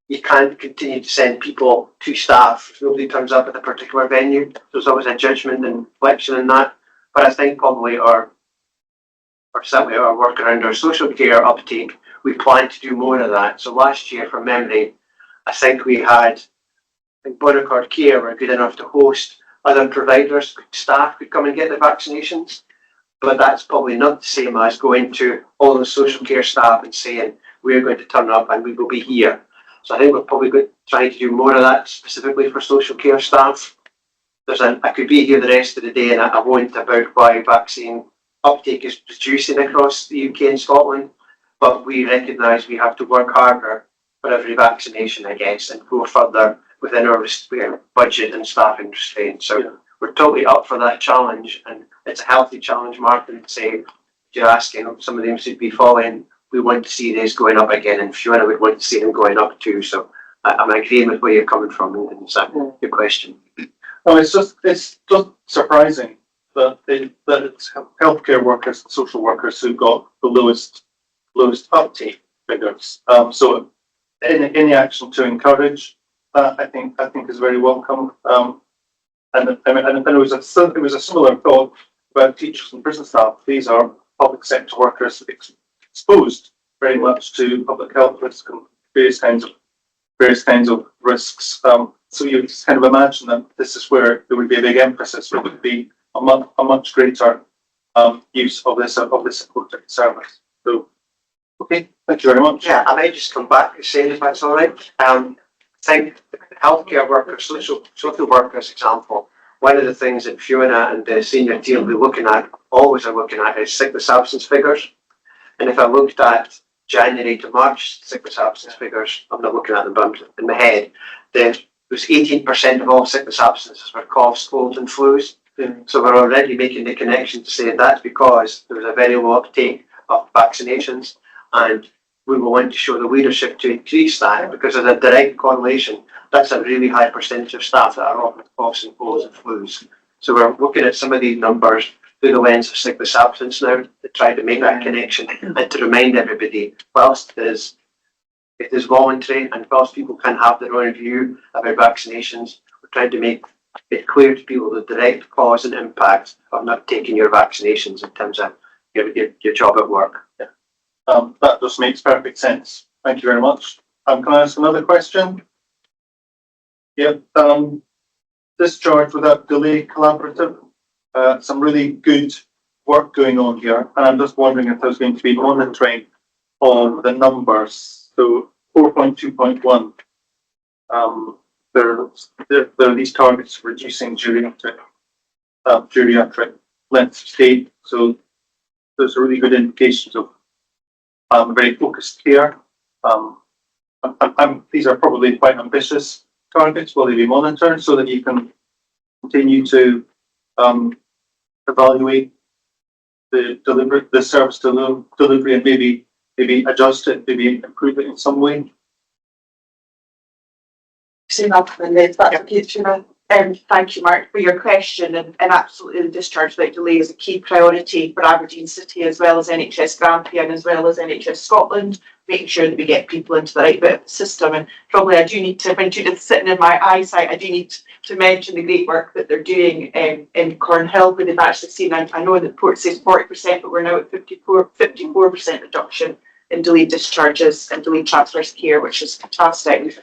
you can't continue to send people to staff if nobody turns up at a particular venue. There's always a judgment and reflection in that. But I think probably certainly our work around our social care uptake, we plan to do more of that. So last year, from memory, I think we had, I think Bonaccord Care were good enough to host other providers, staff could come and get the vaccinations. But that's probably not the same as going to all the social care staff and saying, we're going to turn up and we will be here. So I think we're probably going to try to do more of that specifically for social care staff. I could be here the rest of the day and I won't about why vaccine uptake is reducing across the UK and Scotland, but we recognise we have to work harder for every vaccination, I guess, and go further within our budget and staffing restraints. So we're totally up for that challenge, and it's a healthy challenge, Martin, to say, you're asking, some of them should be falling. We want to see these going up again, and Fiona would want to see them going up too. So I'm agreeing with where you're coming from in your question. No, it's just surprising that it's healthcare workers and social workers who got the lowest uptake figures. So any action to encourage that, I think is very welcome. And it was a similar thought about teachers and prison staff. These are public sector workers exposed very much to public health risk and various kinds of risks. So you just kind of imagine that this is where there would be a big emphasis, where there would be a much greater use of this important service. So, okay, thank you very much. Yeah, I might just come back and say, if that's all right. I think healthcare workers, social workers, example, one of the things that Fiona and the senior team will be always are looking at is sickness absence figures. And if I looked at January to March sickness absence figures, I'm not looking at them, but in my head, then it was 18% of all sickness absences were coughs, colds and flus. So we're already making the connection to say that's because there was a very low uptake of vaccinations, and we will want to show the leadership to increase that, because of a direct correlation. That's a really high percentage of staff that are off with coughs and colds and flus. So we're looking at some of these numbers through the lens of sickness absence now to try to make that connection and to remind everybody, whilst it is voluntary and whilst people can have their own view about vaccinations, we're trying to make it clear to people the direct cause and impact of not taking your vaccinations in terms of your job at work. Yeah. That just makes perfect sense. Thank you very much. Can I ask another question? Yeah. Discharge without delay collaborative. Some really good work going on here, and I'm just wondering if there's going to be monitoring of the numbers. So 4.2.1. There are these targets for reducing geriatric length of stay. So there's really good indications of very focused care. These are probably quite ambitious targets. Will they be monitored so that you can continue to evaluate the service delivery and maybe adjust it, maybe improve it in some way? Thank you, Mark, for your question, and absolutely the discharge without delay is a key priority for Aberdeen City, as well as NHS Grampian, as well as NHS Scotland, making sure that we get people into the right bit of the system. And probably I do need to, when Judith's sitting in my eyesight, I do need to mention the great work that they're doing in Cornhill, where they've actually seen, I know the report says 40%, but we're now at 54% reduction in delayed discharges and delayed transfers care, which is fantastic.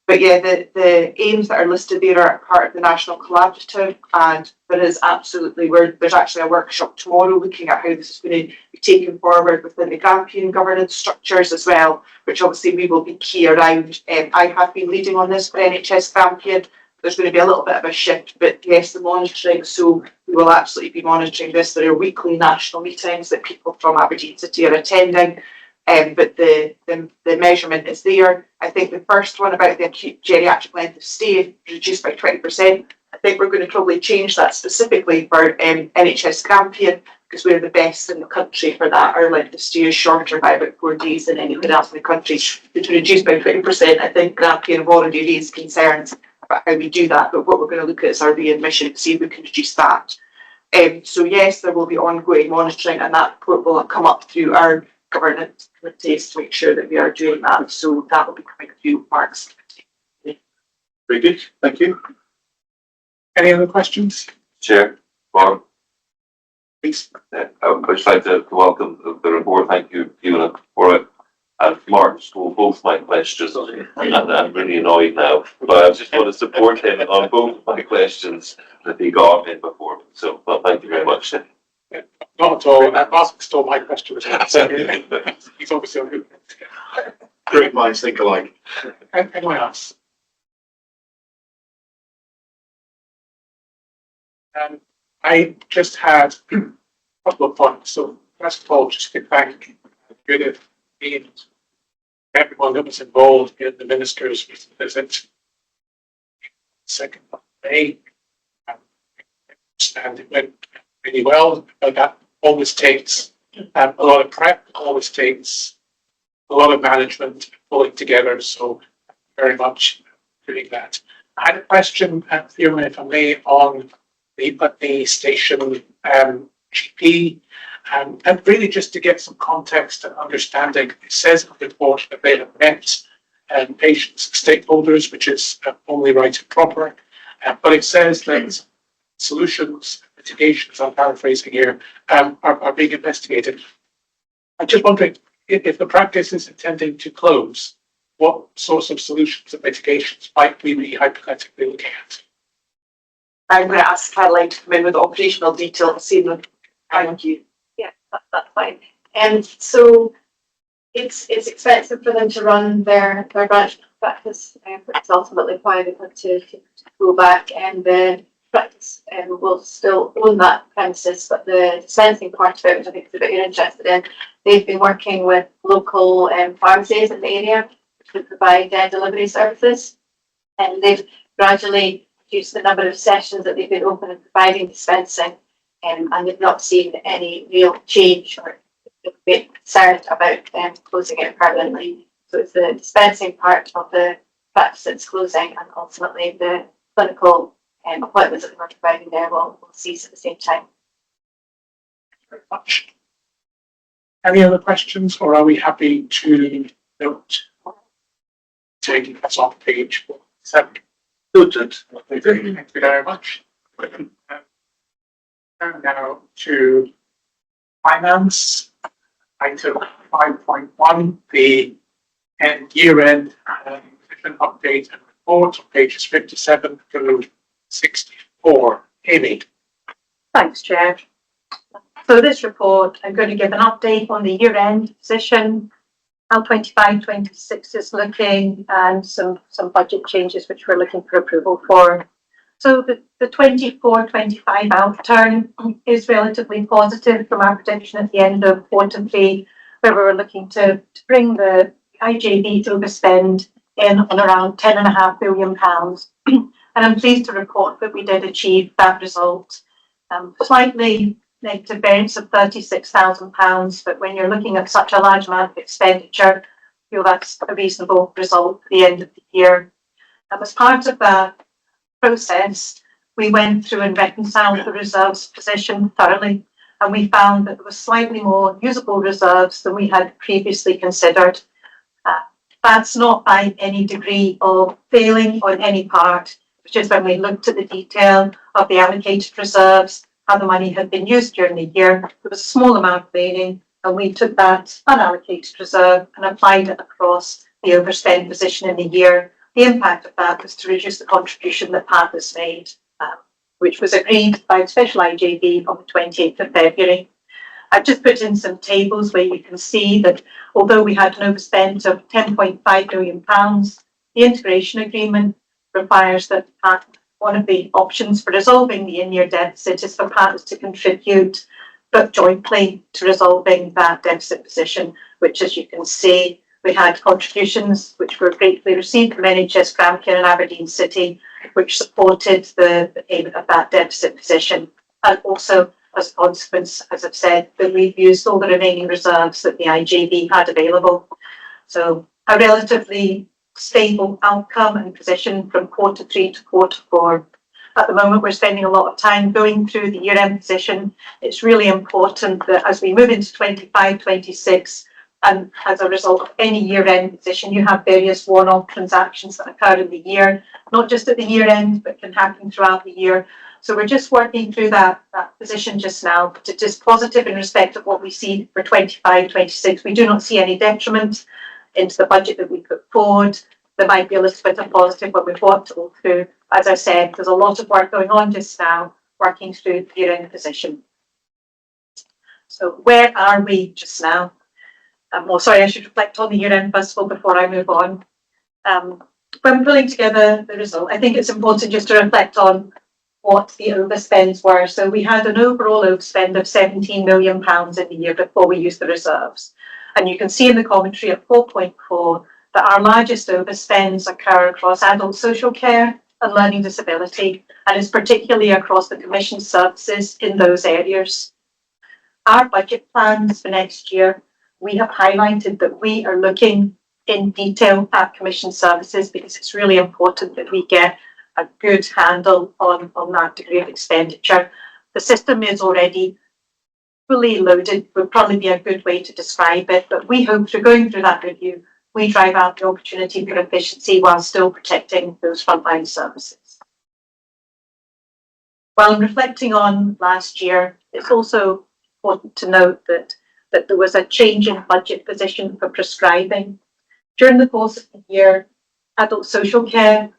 But yeah, the aims that are listed there are part of the National Collaborative, and there is absolutely, there's actually a workshop tomorrow looking at how this is going to be taken forward within the Grampian governance structures as well, which obviously we will be key around. I have been leading on this for NHS Grampian. There's going to be a little bit of a shift, but yes, the monitoring, so we will absolutely be monitoring this. There are weekly national meetings that people from Aberdeen City are attending. But the measurement is there. I think the first one about the acute geriatric length of stay reduced by 20%. I think we're going to probably change that specifically for NHS Grampian, because we're the best in the country for that. Our length of stay is shorter by about 4 days than anyone else in the country. To reduce by 20%, I think Grampian have already raised concerns about how we do that, but what we're going to look at is our readmission to see if we can reduce that. So yes, there will be ongoing monitoring, and that report will come up through our governance committees to make sure that we are doing that. So that will be coming through Parks Committee. Very good, thank you. Any other questions? Chair, Barb, Please. I would just like to welcome the report. Thank you, Fiona, for it. And Mark stole both my questions, and I'm really annoyed now. But I just want to support him on both my questions that he got in before. So, well, thank you very much. Not at all. Mark stole my question as well. So he's obviously on good. Great minds think alike. Anyone else? I just had a couple of points. So first of all, just to thank Judith and everyone that was involved in the minister's visit. 2nd of May. And it went really well, but that always takes a lot of prep, always takes a lot of management pulling together. So very much doing that. I had a question, Fiona, if I may, on the Putney Station GP, and really just to get some context and understanding. It says in the report that they have met patients, stakeholders, which is only right and proper, but it says that solutions, mitigations, I'm paraphrasing here, are being investigated. I'm just wondering if the practice is intending to close, what sorts of solutions and mitigations might we be hypothetically looking at? I'm going to ask Caroline to come in with operational detail this evening. Thank you. Yeah, that's fine. And so it's expensive for them to run their branch practice, it's ultimately why they had to go back, and the practice will still own that premises, but the dispensing part of it, which I think is what you're interested in, they've been working with local pharmacies in the area to provide delivery services, and they've gradually reduced the number of sessions that they've been open and providing dispensing, and they've not seen any real change or been concerned about them closing it permanently. So it's the dispensing part of the practice that's closing, and ultimately the clinical appointments that we're providing there will cease at the same time. Thank you very much. Any other questions, or are we happy to note taking us on page 7? Noted. Thank you very much. Now to finance, item 5.1, the year-end position update and report on pages 57 through 64. Amy. Thanks, Chair. So this report, I'm going to give an update on the year-end position, how 25-26 is looking, and some budget changes which we're looking for approval for. So the 24-25 outturn is relatively positive from our prediction at the end of quarter 3, where we were looking to bring the IJB to overspend in on around £10.5 billion. And I'm pleased to report that we did achieve that result. Slightly negative variance of £36,000, but when you're looking at such a large amount of expenditure, I feel that's a reasonable result at the end of the year. And as part of that process, we went through and reconciled the reserves position thoroughly, and we found that there was slightly more usable reserves than we had previously considered. That's not by any degree of failing on any part. It's just when we looked at the detail of the allocated reserves, how the money had been used during the year, there was a small amount remaining, and we took that unallocated reserve and applied it across the overspend position in the year. The impact of that was to reduce the contribution that PATH has made, which was agreed by the special IJB on the 28th of February. I've just put in some tables where you can see that although we had an overspend of £10.5 million, the integration agreement requires that one of the options for resolving the in-year deficit is for partners to contribute, but jointly to resolving that deficit position, which, as you can see, we had contributions which were gratefully received from NHS Grampian and Aberdeen City, which supported the payment of that deficit position. And also, as a consequence, as I've said, that we've used all the remaining reserves that the IJB had available. So a relatively stable outcome and position from quarter 3 to quarter 4. At the moment, we're spending a lot of time going through the year-end position. It's really important that as we move into 25-26, And as a result of any year-end position, you have various one-off transactions that occur in the year, not just at the year end, but can happen throughout the year. So we're just working through that position just now, but it is positive in respect of what we see for 25-26. We do not see any detriment into the budget that we put forward. There might be a little bit of positive when we've walked it all through. As I said, there's a lot of work going on just now, working through the year-end position. So where are we just now? Well, sorry, I should reflect on the year-end first of all before I move on. When pulling together the result, I think it's important just to reflect on what the overspends were. So we had an overall overspend of £17 million in the year before we used the reserves. And you can see in the commentary at 4.4 that our largest overspends occur across adult social care and learning disability, and is particularly across the commission services in those areas. Our budget plans for next year, we have highlighted that we are looking in detail at commission services because it's really important that we get a good handle on that degree of expenditure. The system is already fully loaded, would probably be a good way to describe it, but we hope through going through that review, we drive out the opportunity for efficiency while still protecting those frontline services. While reflecting on last year, it's also important to note that there was a change in budget position for prescribing. During the course of the year, adult social care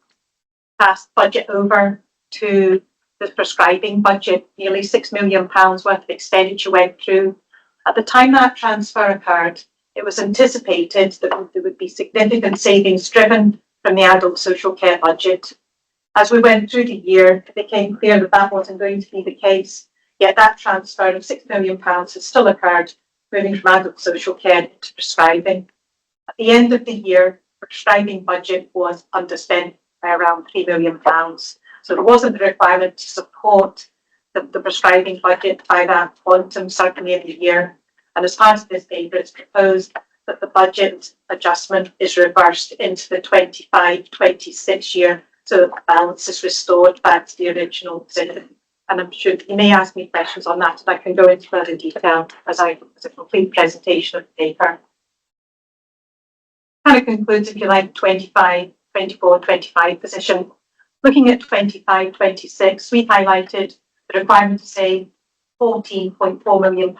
passed budget over to the prescribing budget. Nearly £6 million worth of expenditure went through. At the time that transfer occurred, it was anticipated that there would be significant savings driven from the adult social care budget. As we went through the year, it became clear that that wasn't going to be the case. Yet that transfer of £6 million has still occurred, moving from adult social care to prescribing. At the end of the year, the prescribing budget was underspent by around £3 million. So there wasn't the requirement to support the prescribing budget by that quantum, certainly in the year. And as part of this paper, it's proposed that the budget adjustment is reversed into the 25-26 year, so that the balance is restored back to the original position. And I'm sure you may ask me questions on that, and I can go into further detail as a complete presentation of the paper. Kind of concludes, if you like, 24-25 position. Looking at 25-26, we highlighted the requirement to save £14.4 million,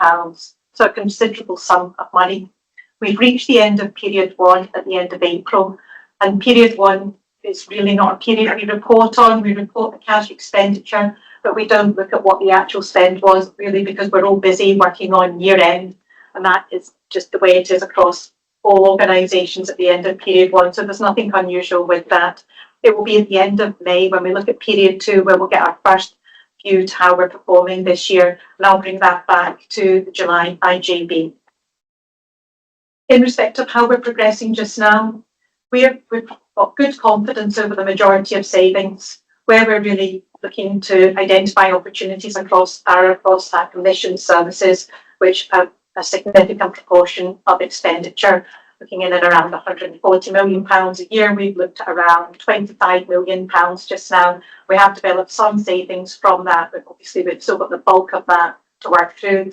so a considerable sum of money. We've reached the end of period one at the end of April, and period one is really not a period we report on. We report the cash expenditure, but we don't look at what the actual spend was, really, because we're all busy working on year end, and that is just the way it is across all organisations at the end of period one. So there's nothing unusual with that. It will be at the end of May when we look at period two, where we'll get our first view to how we're performing this year, and I'll bring that back to the July IJB. In respect of how we're progressing just now, we've got good confidence over the majority of savings, where we're really looking to identify opportunities across our commission services, which have a significant proportion of expenditure, looking in at around £140 million a year. We've looked at around £25 million just now. We have developed some savings from that, but obviously we've still got the bulk of that to work through.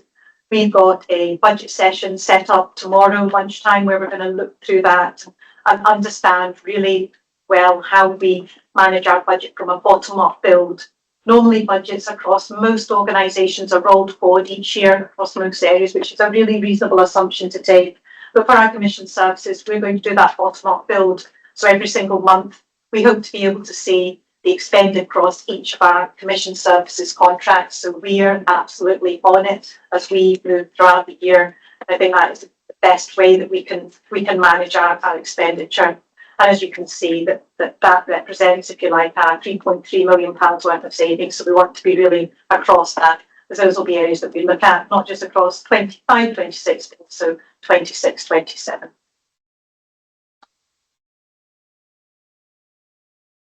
We've got a budget session set up tomorrow lunchtime where we're going to look through that and understand really well how we manage our budget from a bottom-up build. Normally budgets across most organisations are rolled forward each year across most areas, which is a really reasonable assumption to take. But for our commission services, we're going to do that bottom-up build. So every single month, we hope to be able to see the expended across each of our commission services contracts. So we are absolutely on it as we move throughout the year. I think that is the best way that we can manage our expenditure. And as you can see, that represents, if you like, our £3.3 million worth of savings. So we want to be really across that, because those will be areas that we look at, not just across 25-26, but also 26-27.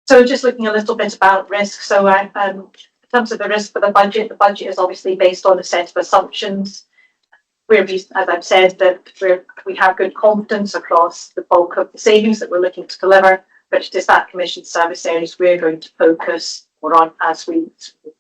So just looking a little bit about risk. So in terms of the risk for the budget is obviously based on a set of assumptions. As I've said, that we have good confidence across the bulk of the savings that we're looking to deliver, but it is that commission service areas we're going to focus more on as we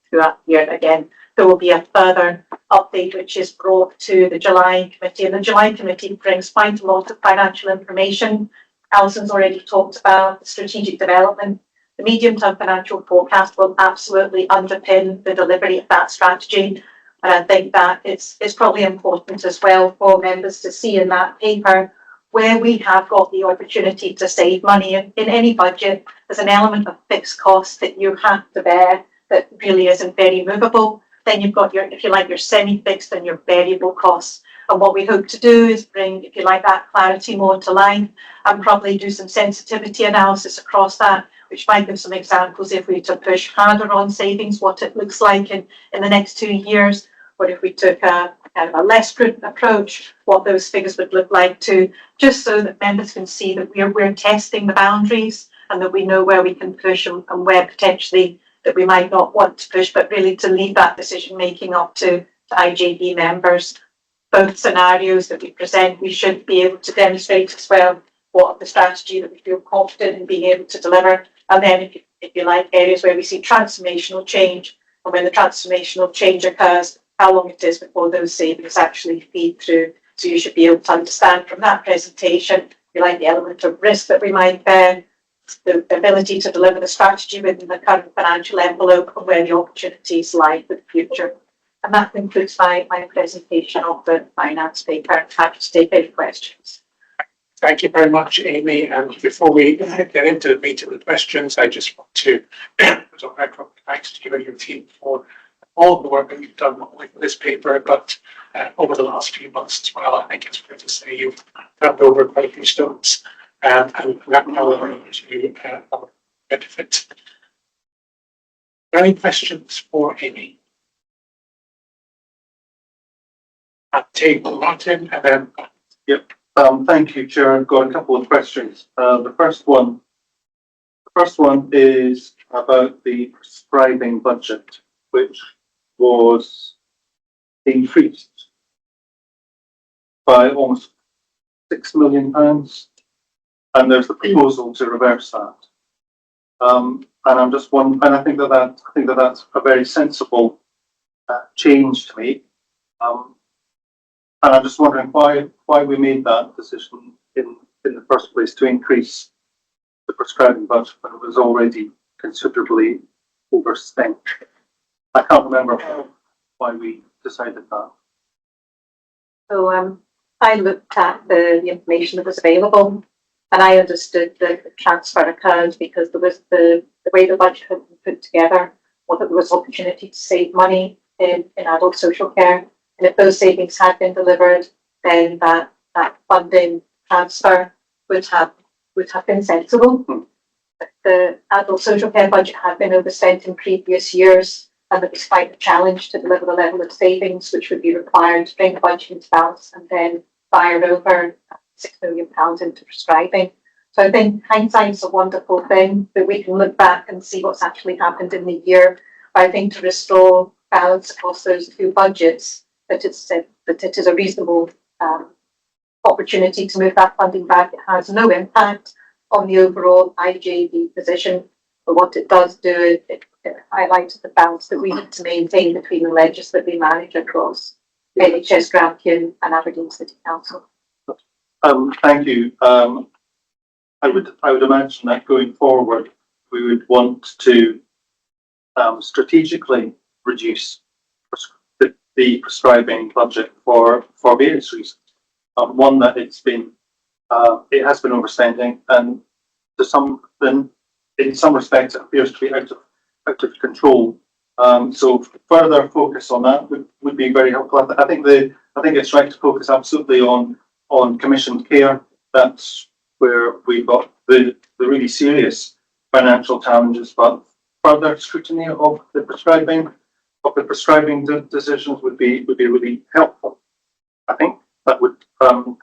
throughout the year. Again, there will be a further update which is brought to the July committee, and the July committee brings quite a lot of financial information. Alison's already talked about the strategic development. The medium-term financial forecast will absolutely underpin the delivery of that strategy. And I think that it's probably important as well for members to see in that paper where we have got the opportunity to save money. In any budget, there's an element of fixed costs that you have to bear that really isn't very movable. Then you've got your, if you like, your semi-fixed and your variable costs. And what we hope to do is bring, if you like, that clarity more to life and probably do some sensitivity analysis across that, which might give some examples if we were to push harder on savings, what it looks like in the next 2 years, or if we took a kind of a less prudent approach, what those figures would look like too, just so that members can see that we're testing the boundaries and that we know where we can push and where potentially that we might not want to push, but really to leave that decision making up to IJB members. Both scenarios that we present, we should be able to demonstrate as well what the strategy that we feel confident in being able to deliver. And then if you like, areas where we see transformational change, and when the transformational change occurs, how long it is before those savings actually feed through. So you should be able to understand from that presentation, if you like, the element of risk that we might bear, the ability to deliver the strategy within the current financial envelope, and where the opportunities lie for the future. And that concludes my presentation of the finance paper. I'm happy to take any questions. Thank you very much, Amy. And before we get into the meat of the questions, I just want to put a record of thanks to you and your team for all the work that you've done, not only for this paper, but over the last few months as well. I think it's fair to say you've turned over quite a few stones, and that will to our benefit. Any questions for Amy? I'll take Martin and then. Yep. Thank you, Chair. I've got a couple of questions. The first one is about the prescribing budget, which was increased by almost £6 million, and there's the proposal to reverse that. And I'm just one, and I think that that's a very sensible change to make. And I'm just wondering why we made that decision in the first place to increase the prescribing budget when it was already considerably overspent. I can't remember why we decided that. So I looked at the information that was available, and I understood that the transfer occurred because there was the way the budget had been put together, or that there was opportunity to save money in adult social care. And if those savings had been delivered, then that funding transfer would have been sensible. The adult social care budget had been overspent in previous years, and it was quite a challenge to deliver the level of savings which would be required to bring the budget into balance and then fire over £6 million into prescribing. So I think hindsight's a wonderful thing, that we can look back and see what's actually happened in the year. But I think to restore balance across those two budgets, that it is a reasonable opportunity to move that funding back. It has no impact on the overall IJB position, but what it does do, it highlights the balance that we need to maintain between the ledgers that we manage across NHS Grampian and Aberdeen City Council. Thank you. I would imagine that going forward, we would want to strategically reduce the prescribing budget for various reasons. One, that it has been overspending, and in some respects it appears to be out of control. So further focus on that would be very helpful. I think it's right to focus absolutely on commissioned care. That's where we've got the really serious financial challenges, but further scrutiny of the prescribing decisions would be really helpful. I think that would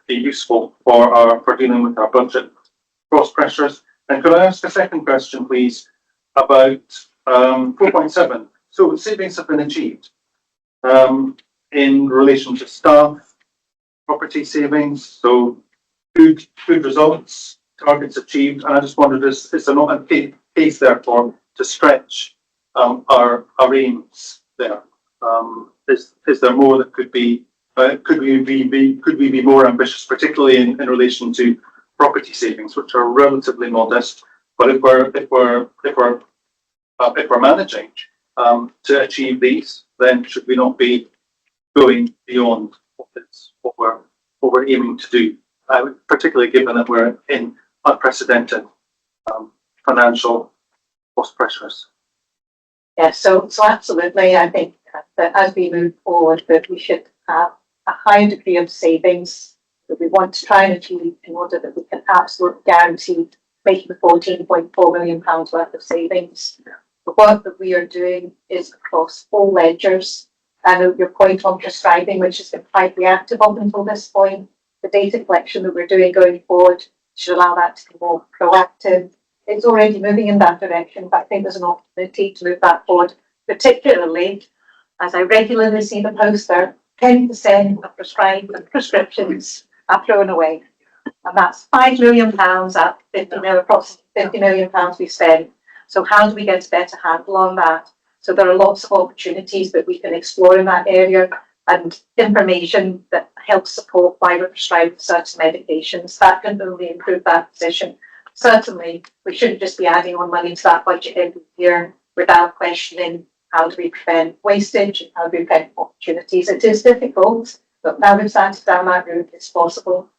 be useful for dealing with our budget cross pressures. And could I ask a second question, please, about 4.7? So savings have been achieved in relation to staff, property savings. So good results, targets achieved. And I just wondered, is there not a case therefore to stretch our aims there? Is there more that could be? Could we be more ambitious, particularly in relation to property savings, which are relatively modest? But if we're managing to achieve these, then should we not be going beyond what we're aiming to do? Particularly given that we're in unprecedented financial cost pressures. Yeah, so absolutely, I think that as we move forward, that we should have a high degree of savings that we want to try and achieve in order that we can absolutely guarantee making £14.4 million worth of savings. The work that we are doing is across all ledgers. And your point on prescribing, which has been quite reactive up until this point, the data collection that we're doing going forward should allow that to be more proactive. It's already moving in that direction, but I think there's an opportunity to move that forward, particularly as I regularly see the poster, 10% of prescribed prescriptions are thrown away. And that's £5 million at 50 million, approximately £50 million we spend. So how do we get a better handle on that? So there are lots of opportunities that we can explore in that area, and information that helps support why we're prescribing certain medications. That can only improve that position. Certainly, we shouldn't just be adding on money to that budget every year without questioning how do we prevent wastage and how do we prevent opportunities. It is difficult, but now we've started down that route, it's possible.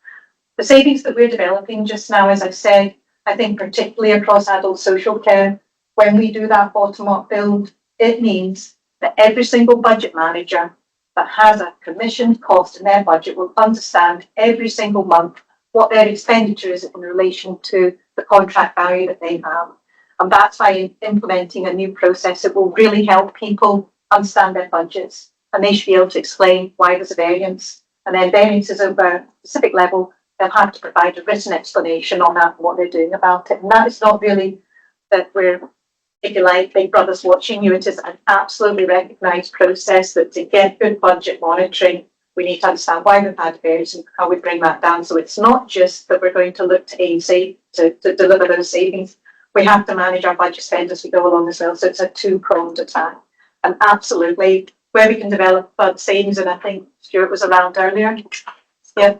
The savings that we're developing just now, as I've said, I think particularly across adult social care, when we do that bottom-up build, it means that every single budget manager that has a commissioned cost in their budget will understand every single month what their expenditure is in relation to the contract value that they have. And that's why implementing a new process, it will really help people understand their budgets, and they should be able to explain why there's a variance. And then variances over a specific level, they'll have to provide a written explanation on that and what they're doing about it. And that is not really that we're, if you like, Big Brother's watching you. It is an absolutely recognised process that to get good budget monitoring, we need to understand why we've had variance and how we bring that down. So it's not just that we're going to look to ANZ to deliver those savings. We have to manage our budget spend as we go along as well. So it's a two-pronged attack. And absolutely, where we can develop savings, and I think Stuart was around earlier, yeah,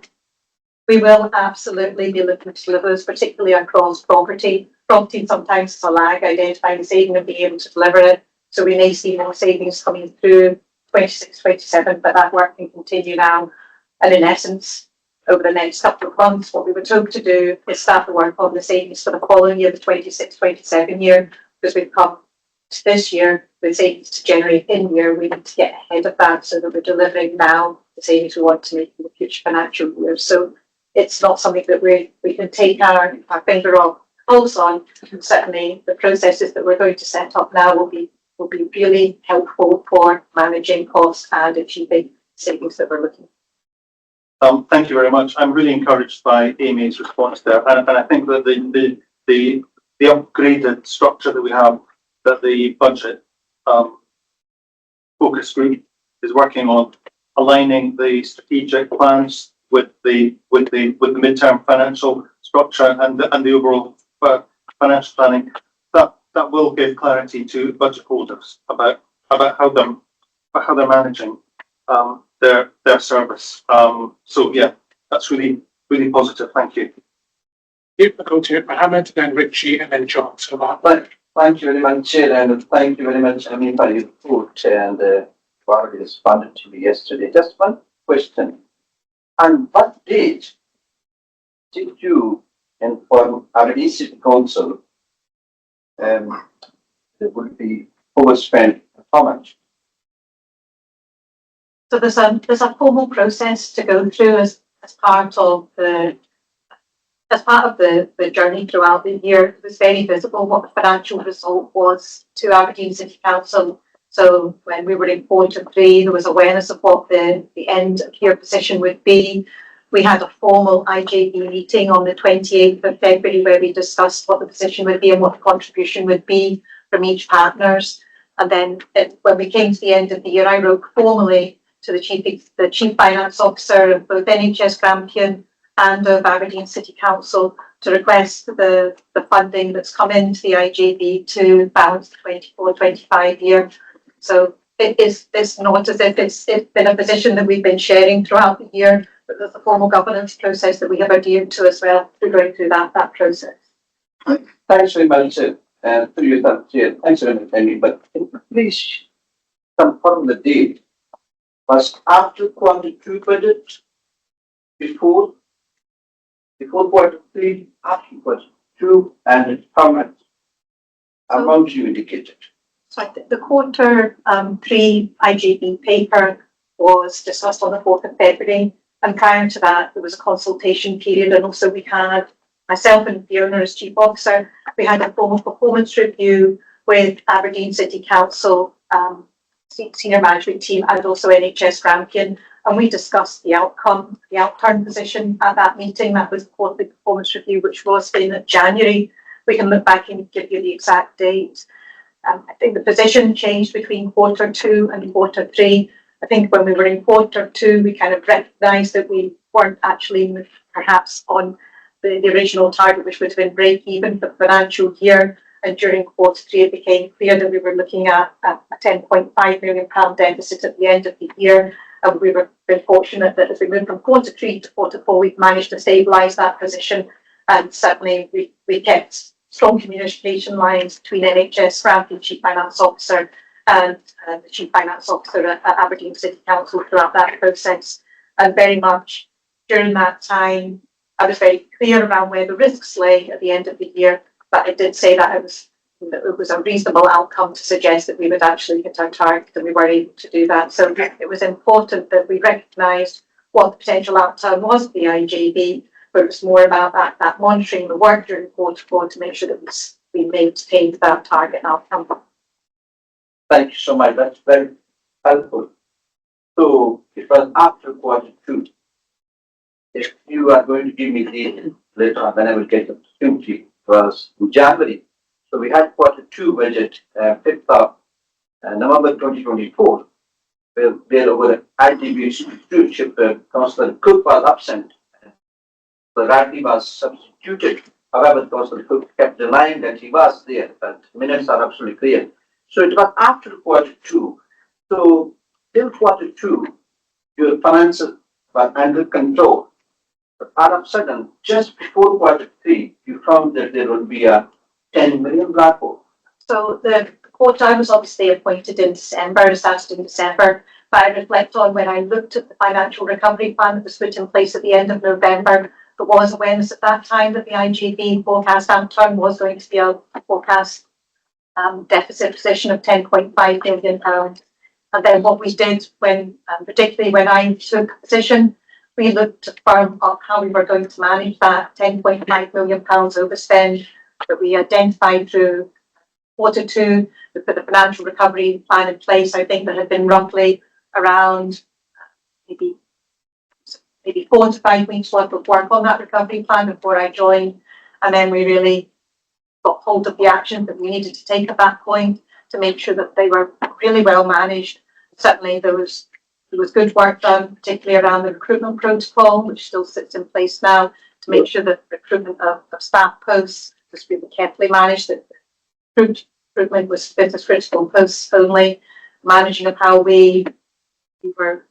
we will absolutely be looking to deliver those, particularly across property. Property sometimes is a lag identifying the saving and being able to deliver it. So we may see more savings coming through 26, 27, but that work can continue now. And in essence, over the next couple of months, what we would hope to do is start the work on the savings for the following year, the 26, 27 year, because we've come to this year with savings to generate in year. We need to get ahead of that so that we're delivering now the savings we want to make in the future financial year. So it's not something that we can take our finger off pulse on. Certainly the processes that we're going to set up now will be really helpful for managing costs and achieving savings that we're looking for. Thank you very much. I'm really encouraged by Amy's response there, and I think that the upgraded structure that we have, that the budget focus group is working on, aligning the strategic plans with the midterm financial structure and the overall financial planning, that will give clarity to budget holders about how they're managing their service. So yeah, that's really positive. Thank you. We'll go to Mohammed, then Richie, and then John. So Thank you very much, Chair, and thank you very much, for your report and what you responded to me yesterday. Just one question. On what date did you inform our City Council there would be overspent how much? So there's a formal process to go through as part of the journey throughout the year. It was very visible what the financial result was to Aberdeen City Council. So when we were in quarter three, there was awareness of what the end of year position would be. We had a formal IJB meeting on the 28th of February where we discussed what the position would be and what the contribution would be from each partners. And then when we came to the end of the year, I wrote formally to the Chief Finance Officer of both NHS Grampian and of Aberdeen City Council to request the funding that's come into the IJB to balance the 24-25 year. So it's not as if it's been a position that we've been sharing throughout the year, but there's a formal governance process that we have adhered to as well through going through that process. Thanks very much, through you, Chair. Thanks very much, Henry, but please confirm the date. Was after Q2 budget, before Q3, after Q2, and it's permanent amount you indicated. So I think the Q3 IGB paper was discussed on the 4th of February, and prior to that, there was a consultation period, and also we had myself and Fiona as Chief Officer, we had a formal performance review with Aberdeen City Council, senior management team, and also NHS Grampian, and we discussed the outturn position at that meeting. That was the quarterly performance review, which was in January. We can look back and give you the exact date. I think the position changed between Q2 and Q3. I think when we were in Q2, we kind of recognised that we weren't actually perhaps on the original target, which would have been break even for the financial year. And during Q3, it became clear that we were looking at a £10.5 million deficit at the end of the year. And we were very fortunate that as we moved from Q3 to Q4, we've managed to stabilise that position. And certainly we kept strong communication lines between NHS Grampian Chief Finance Officer and the Chief Finance Officer at Aberdeen City Council throughout that process. And very much during that time, I was very clear around where the risks lay at the end of the year, but I did say that it was a reasonable outcome to suggest that we would actually hit our target, and we were able to do that. So it was important that we recognised what the potential outcome was of the IJB, but it was more about that monitoring the work during Q4 to make sure that we maintained that target outcome. Thank you so much. That's very helpful. So it was after Q2. If you are going to give me the later on, then I will get the opportunity. It was in January. So we had Q2 budget, 5th of November 2024, where over ITB stewardship, Councillor Cook was absent. So Radley was substituted. However, Councillor Cook kept denying that he was there, but minutes are absolutely clear. So it was after Q2. So till Q2, your finances were under control. But all of a sudden, just before Q3, you found that there would be a 10 million black hole. So the quota was obviously appointed in December, started in December, but I reflect on when I looked at the financial recovery plan that was put in place at the end of November. There was awareness at that time that the IGB forecast outturn was going to be a forecast deficit position of £10.5 million. And then what we did particularly when I took position, we looked to firm up how we were going to manage that £10.5 million overspend that we identified through Q2. We put the financial recovery plan in place. I think there had been roughly around maybe 4 to 5 weeks worth of work on that recovery plan before I joined. And then we really got hold of the action that we needed to take at that point to make sure that they were really well managed. Certainly there was good work done, particularly around the recruitment protocol, which still sits in place now, to make sure that recruitment of staff posts was really carefully managed, that recruitment was business critical posts only, managing of how we were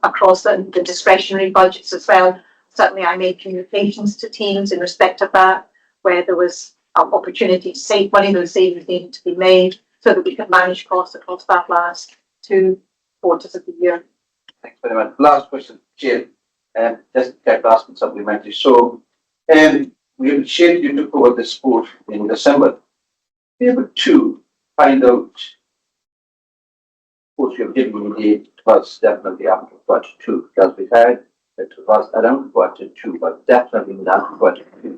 across the discretionary budgets as well. Certainly I made communications to teams in respect of that, where there was opportunity to save money, those savings needed to be made so that we could manage costs across that last 2 quarters of the year. Thanks very much. Last question, Chair. Just kept asking supplementary. So, we appreciate you took over the sport in December. Be able to find out, of course, you've given me the date, it was definitely after Q2, because we had it was around Q2, but definitely not Q2.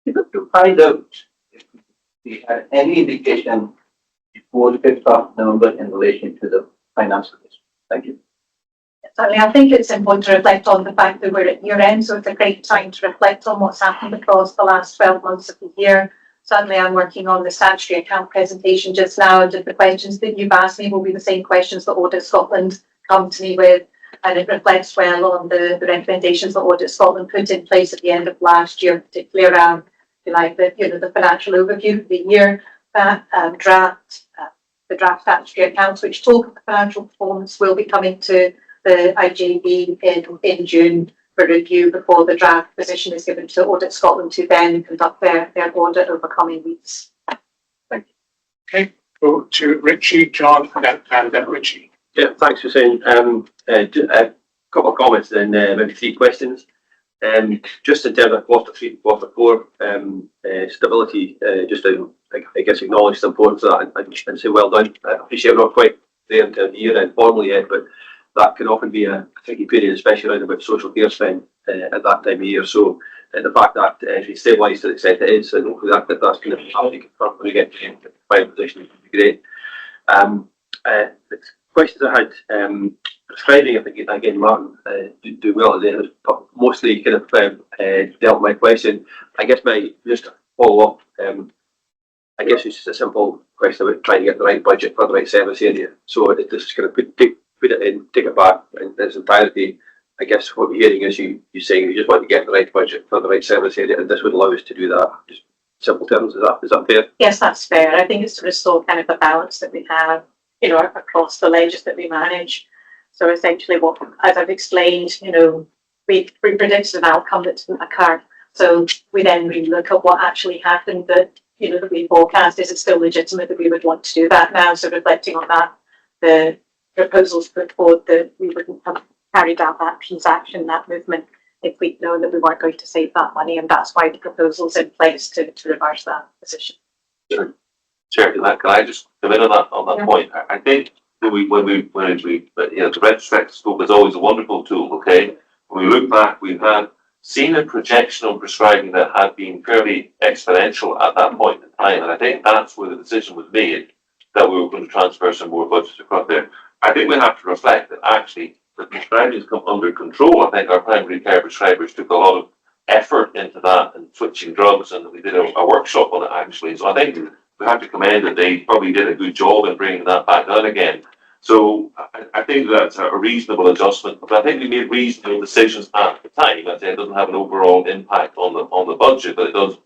Be able to find out if we had any indication before the 5th of November in relation to the financial issue. Thank you. Certainly, I think it's important to reflect on the fact that we're at year end, so it's a great time to reflect on what's happened across the last 12 months of the year. Certainly, I'm working on the statutory account presentation just now, and the questions that you've asked me will be the same questions that Audit Scotland come to me with, and it reflects well on the recommendations that Audit Scotland put in place at the end of last year, particularly around the financial overview for the year, that draft draft statutory accounts, which talk of the financial performance, will be coming to the IJB in June for review before the draft position is given to Audit Scotland to then conduct their audit over coming weeks. Thank you. Okay, go to Richie, John, and then Richie. Yeah, thanks for saying. A couple of comments and maybe 3 questions. Just in terms of quarter 3, quarter 4, stability, just to, I guess, acknowledge the importance of that and say well done. I appreciate we're not quite there in terms of the year end formally yet, but that can often be a tricky period, especially around about social care spend at that time of year. So the fact that it's stabilised to the extent it is, and hopefully that's going to be confirmed when we get to the final position, would be great. The questions I had, prescribing, I think, again, Martin, do well today, mostly kind of dealt with my question. I guess just to follow up, I guess it's just a simple question about trying to get the right budget for the right service area. So it's just kind of put it in, take it back in its entirety. I guess what we're hearing is you saying you just want to get the right budget for the right service area, and this would allow us to do that. Just simple terms, is that fair? Yes, that's fair. I think it's to restore kind of the balance that we have, across the ledgers that we manage. So essentially as I've explained, we predicted an outcome that didn't occur. So we then really look at what actually happened that we forecast. Is it still legitimate that we would want to do that now? So reflecting on that, the proposals put forward that we wouldn't have carried out that transaction, that movement, if we'd known that we weren't going to save that money. And that's why the proposal's in place to reverse that position. Sure. Can I just come in on that point? I think when we the retrospective scope is always a wonderful tool, okay? When we look back, we've had seen a projection on prescribing that had been fairly exponential at that point in time, and I think that's where the decision was made that we were going to transfer some more budgets across there. I think we have to reflect that actually the prescribing has come under control. I think our primary care prescribers took a lot of effort into that and switching drugs, and we did a workshop on it actually. So I think we have to commend that they probably did a good job in bringing that back down again. So I think that's a reasonable adjustment, but I think we made reasonable decisions at the time. I'd say it doesn't have an overall impact on the budget, but it does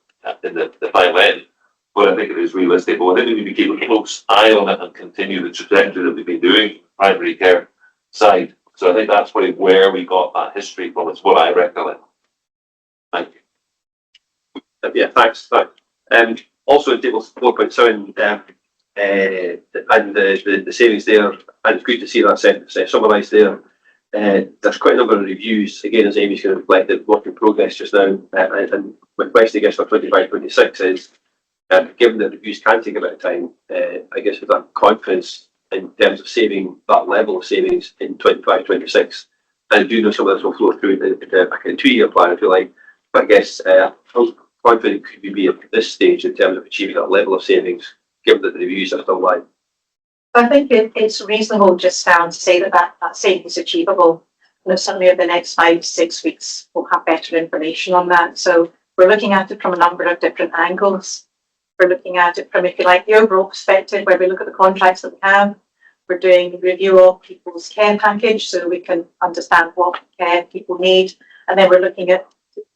in the final end. But I think it is realistic. But I think we need to keep a close eye on it and continue the trajectory that we've been doing on the primary care side. So I think that's probably where we got that history from. It's what I recollect. Thank you. Yeah, thanks. Also in table 4.7, and the savings there, and it's good to see that summarised there. There's quite a number of reviews, again, as Amy's going to reflect the work in progress just now, and my question, I guess, for 25-26 is, given that reviews can take a bit of time, I guess with that confidence in terms of saving that level of savings in 25-26, and I do know some of this will flow through the 2-year plan, if you like, but I guess how confident could we be at this stage in terms of achieving that level of savings, given that the reviews are still live? I think it's reasonable just now to say that savings is achievable. And certainly over the next 5 to 6 weeks, we'll have better information on that. So we're looking at it from a number of different angles. We're looking at it from, if you like, the overall perspective, where we look at the contracts that we have. We're doing a review of people's care package so we can understand what care people need. And then we're looking at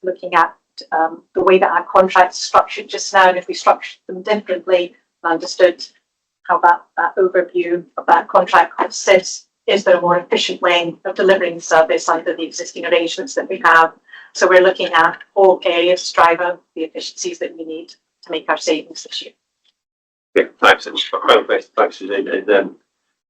the way that our contracts are structured just now. And if we structured them differently, understood how that overview of that contract consists, is there a more efficient way of delivering the service under the existing arrangements that we have? So we're looking at all areas to drive out the efficiencies that we need to make our savings this year. Okay, thanks. And final question, thanks, Suzanne.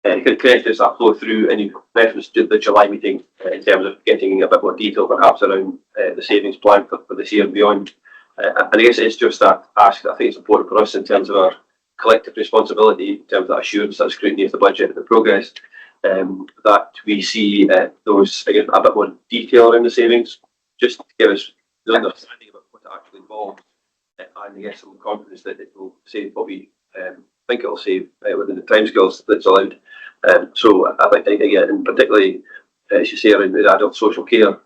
And can does that flow through any reference to the July meeting in terms of getting a bit more detail perhaps around the savings plan for this year and beyond? And I guess it's just that ask that I think it's important for us in terms of our collective responsibility, in terms of that assurance, that scrutiny of the budget and the progress, that we see those, again, a bit more detail around the savings, just to give us the understanding about what it actually involves, and I guess some confidence that it will save what we think it will save within the timescales that's allowed. So I think, again, and particularly, as you say, around the adult social care,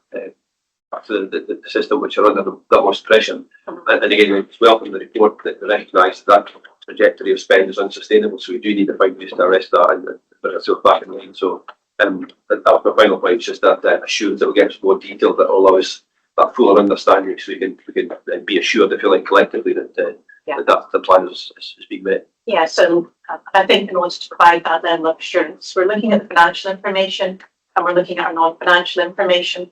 back to the system which are under the most pressure. And again, it's welcome the report that recognise that trajectory of spend is unsustainable, so we do need to find ways to arrest that and put ourselves back in line. So that was my final point, just that assurance that we'll get some more detail that will allow us that fuller understanding, so we can be assured, if you like, collectively that the plan is being met. Yeah, so I think in order to provide that level of assurance, we're looking at the financial information and we're looking at our non-financial information,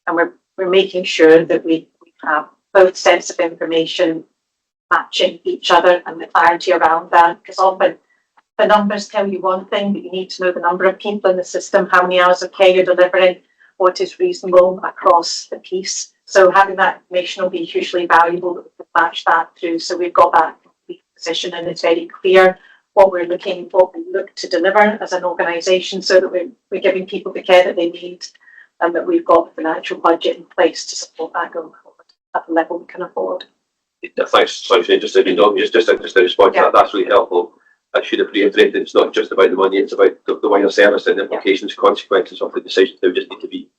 and we're making sure that we have both sets of information matching each other and the clarity around that, because often the numbers tell you one thing, but you need to know the number of people in the system, how many hours of care you're delivering, what is reasonable across the piece. So having that information will be hugely valuable that we can match that through. So we've got that position and it's very clear what we look to deliver as an organisation, so that we're giving people the care that they need and that we've got the financial budget in place to support that going forward at the level we can afford. Thanks, sorry, Shane, just to respond to that, that's really helpful. I should have reiterated, it's not just about the money, it's about the wider service and the implications, consequences of the decisions. They just need to be,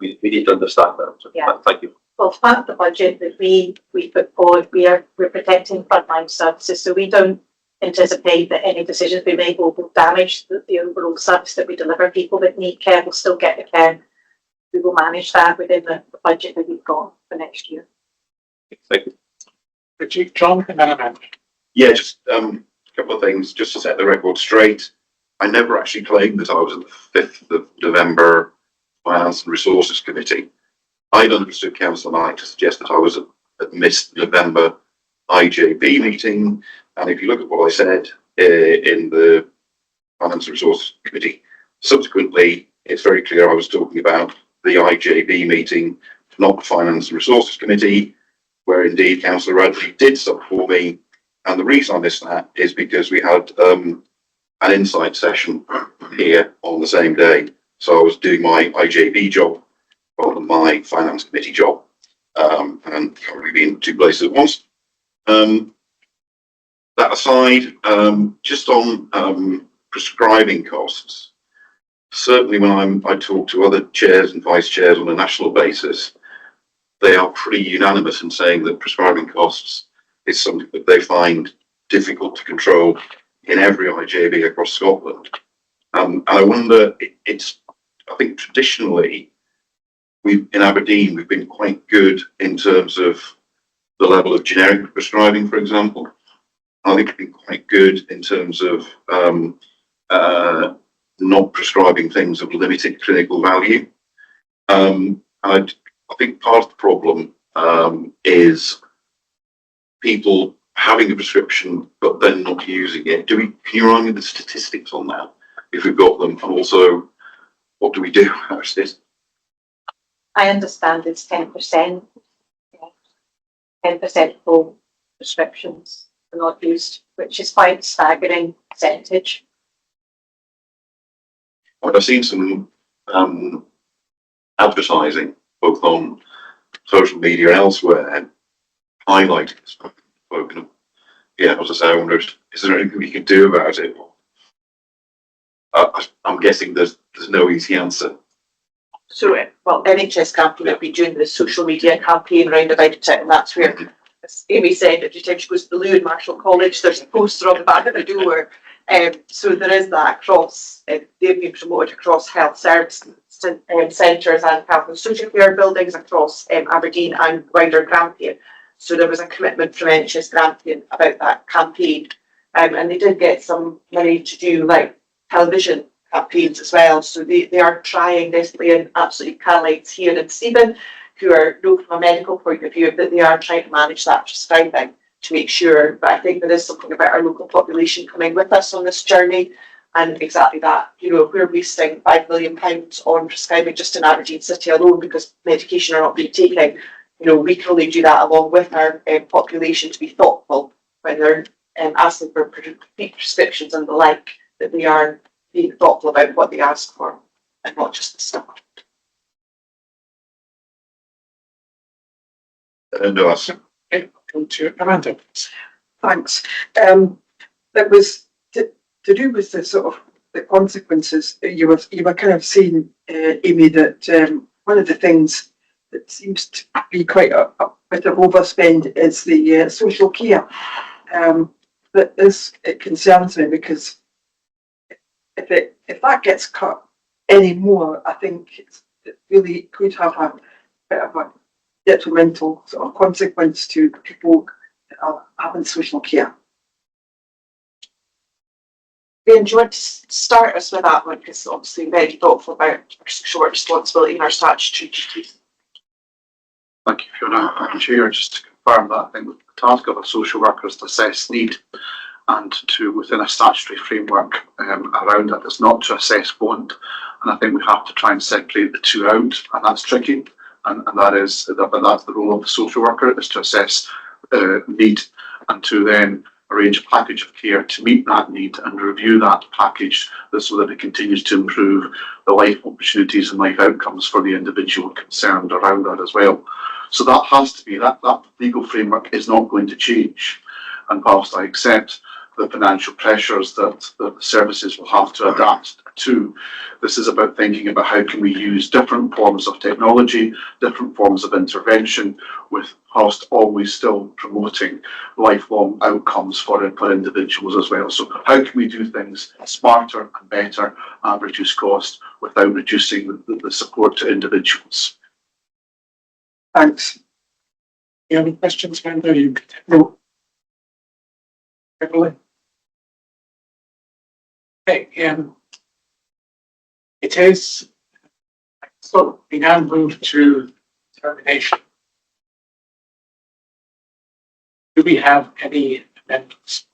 we need to understand that. So, thank you. Well, part of the budget that we put forward, we're protecting frontline services, so we don't anticipate that any decisions we make will damage the overall service that we deliver. People that need care will still get the care. We will manage that within the budget that we've got for next year. Thank you. Richie, John, and then Amanda. Yeah, just a couple of things, just to set the record straight. I never actually claimed that I was at the 5th of November Finance and Resources Committee. I'd understood Councillor Knight to suggest that I was at missed November IJB meeting, and if you look at what I said in the Finance and Resources Committee, subsequently it's very clear I was talking about the IJB meeting, not the Finance and Resources Committee, where indeed Councillor Radley did sub for me. And the reason I missed that is because we had an insight session here on the same day. So I was doing my IJB job rather than my Finance Committee job, and can't really be in two places at once. That aside, just on prescribing costs, certainly when I talk to other chairs and vice chairs on a national basis, they are pretty unanimous in saying that prescribing costs is something that they find difficult to control in every IJB across Scotland. And I wonder, I think traditionally, in Aberdeen, we've been quite good in terms of the level of generic prescribing, for example. I think we've been quite good in terms of not prescribing things of limited clinical value. I think part of the problem is people having a prescription but then not using it. Can you remind me the statistics on that, if we've got them, and also what do we do about this? I understand it's 10%. 10% of all prescriptions are not used, which is quite a staggering percentage. I've seen some advertising, both on social media and elsewhere, highlighting this. Yeah, as I say, I wonder, is there anything we can do about it? I'm guessing there's no easy answer. So, NHS campaign have been doing the social media campaign round about it, and that's where, as Amy said, every time she goes to the loo in Marshall College, there's a poster on the back of the door. So there is that across, they've been promoted across health service centres and health and social care buildings across Aberdeen and wider Grampian. So there was a commitment from NHS Grampian about that campaign, and they did get some money to do like television campaigns as well. So they are trying desperately, and absolutely Caroline's here in Stephen, who are know from a medical point of view that they are trying to manage that prescribing to make sure. But I think there is something about our local population coming with us on this journey, and exactly that, we're wasting £5 million on prescribing just in Aberdeen City alone because medication are not being taken. We can only do that along with our population to be thoughtful when they're asking for prescriptions and the like, that they are being thoughtful about what they ask for and not just the stuff. No, that's Go to Amanda. Thanks. That was to do with the sort of the consequences. You were kind of saying, Amy, that one of the things that seems to be quite a bit of overspend is the social care. It concerns me because if that gets cut anymore, I think it really could have a bit of a detrimental sort of consequence to people that are having social care. Ian, do you want to start us with that one? Because obviously very thoughtful about our social work responsibility and our statutory duties. Thank you, Fiona. Chair, just to confirm that I think the task of a social worker is to assess need and to, within a statutory framework around it, it's not to assess want. And I think we have to try and separate the two out, and that's tricky. And that's the role of the social worker, is to assess need and to then arrange a package of care to meet that need and review that package so that it continues to improve the life opportunities and life outcomes for the individual concerned around that as well. So that has to be, that legal framework is not going to change. And whilst I accept the financial pressures that the services will have to adapt to, this is about thinking about how can we use different forms of technology, different forms of intervention, whilst always still promoting lifelong outcomes for individuals as well. So how can we do things smarter and better and reduce cost without reducing the support to individuals? Thanks. Any other questions, Brenda? You can no. Okay, it is, so we now move to termination. Do we have any amendments?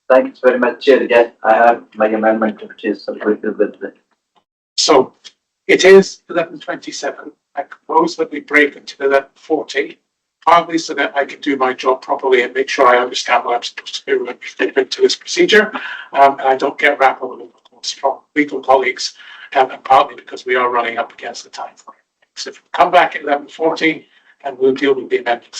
Thanks very much, Chair. Yes, I have my amendment, which is supported with the. So it is 11:27. I propose that we break until 11:40, partly so that I can do my job properly and make sure I understand what I'm supposed to do and fit into this procedure, and I don't get rattled, of course, from legal colleagues, and partly because we are running up against the time frame. So if we come back at 11:40, and we'll deal with the amendments.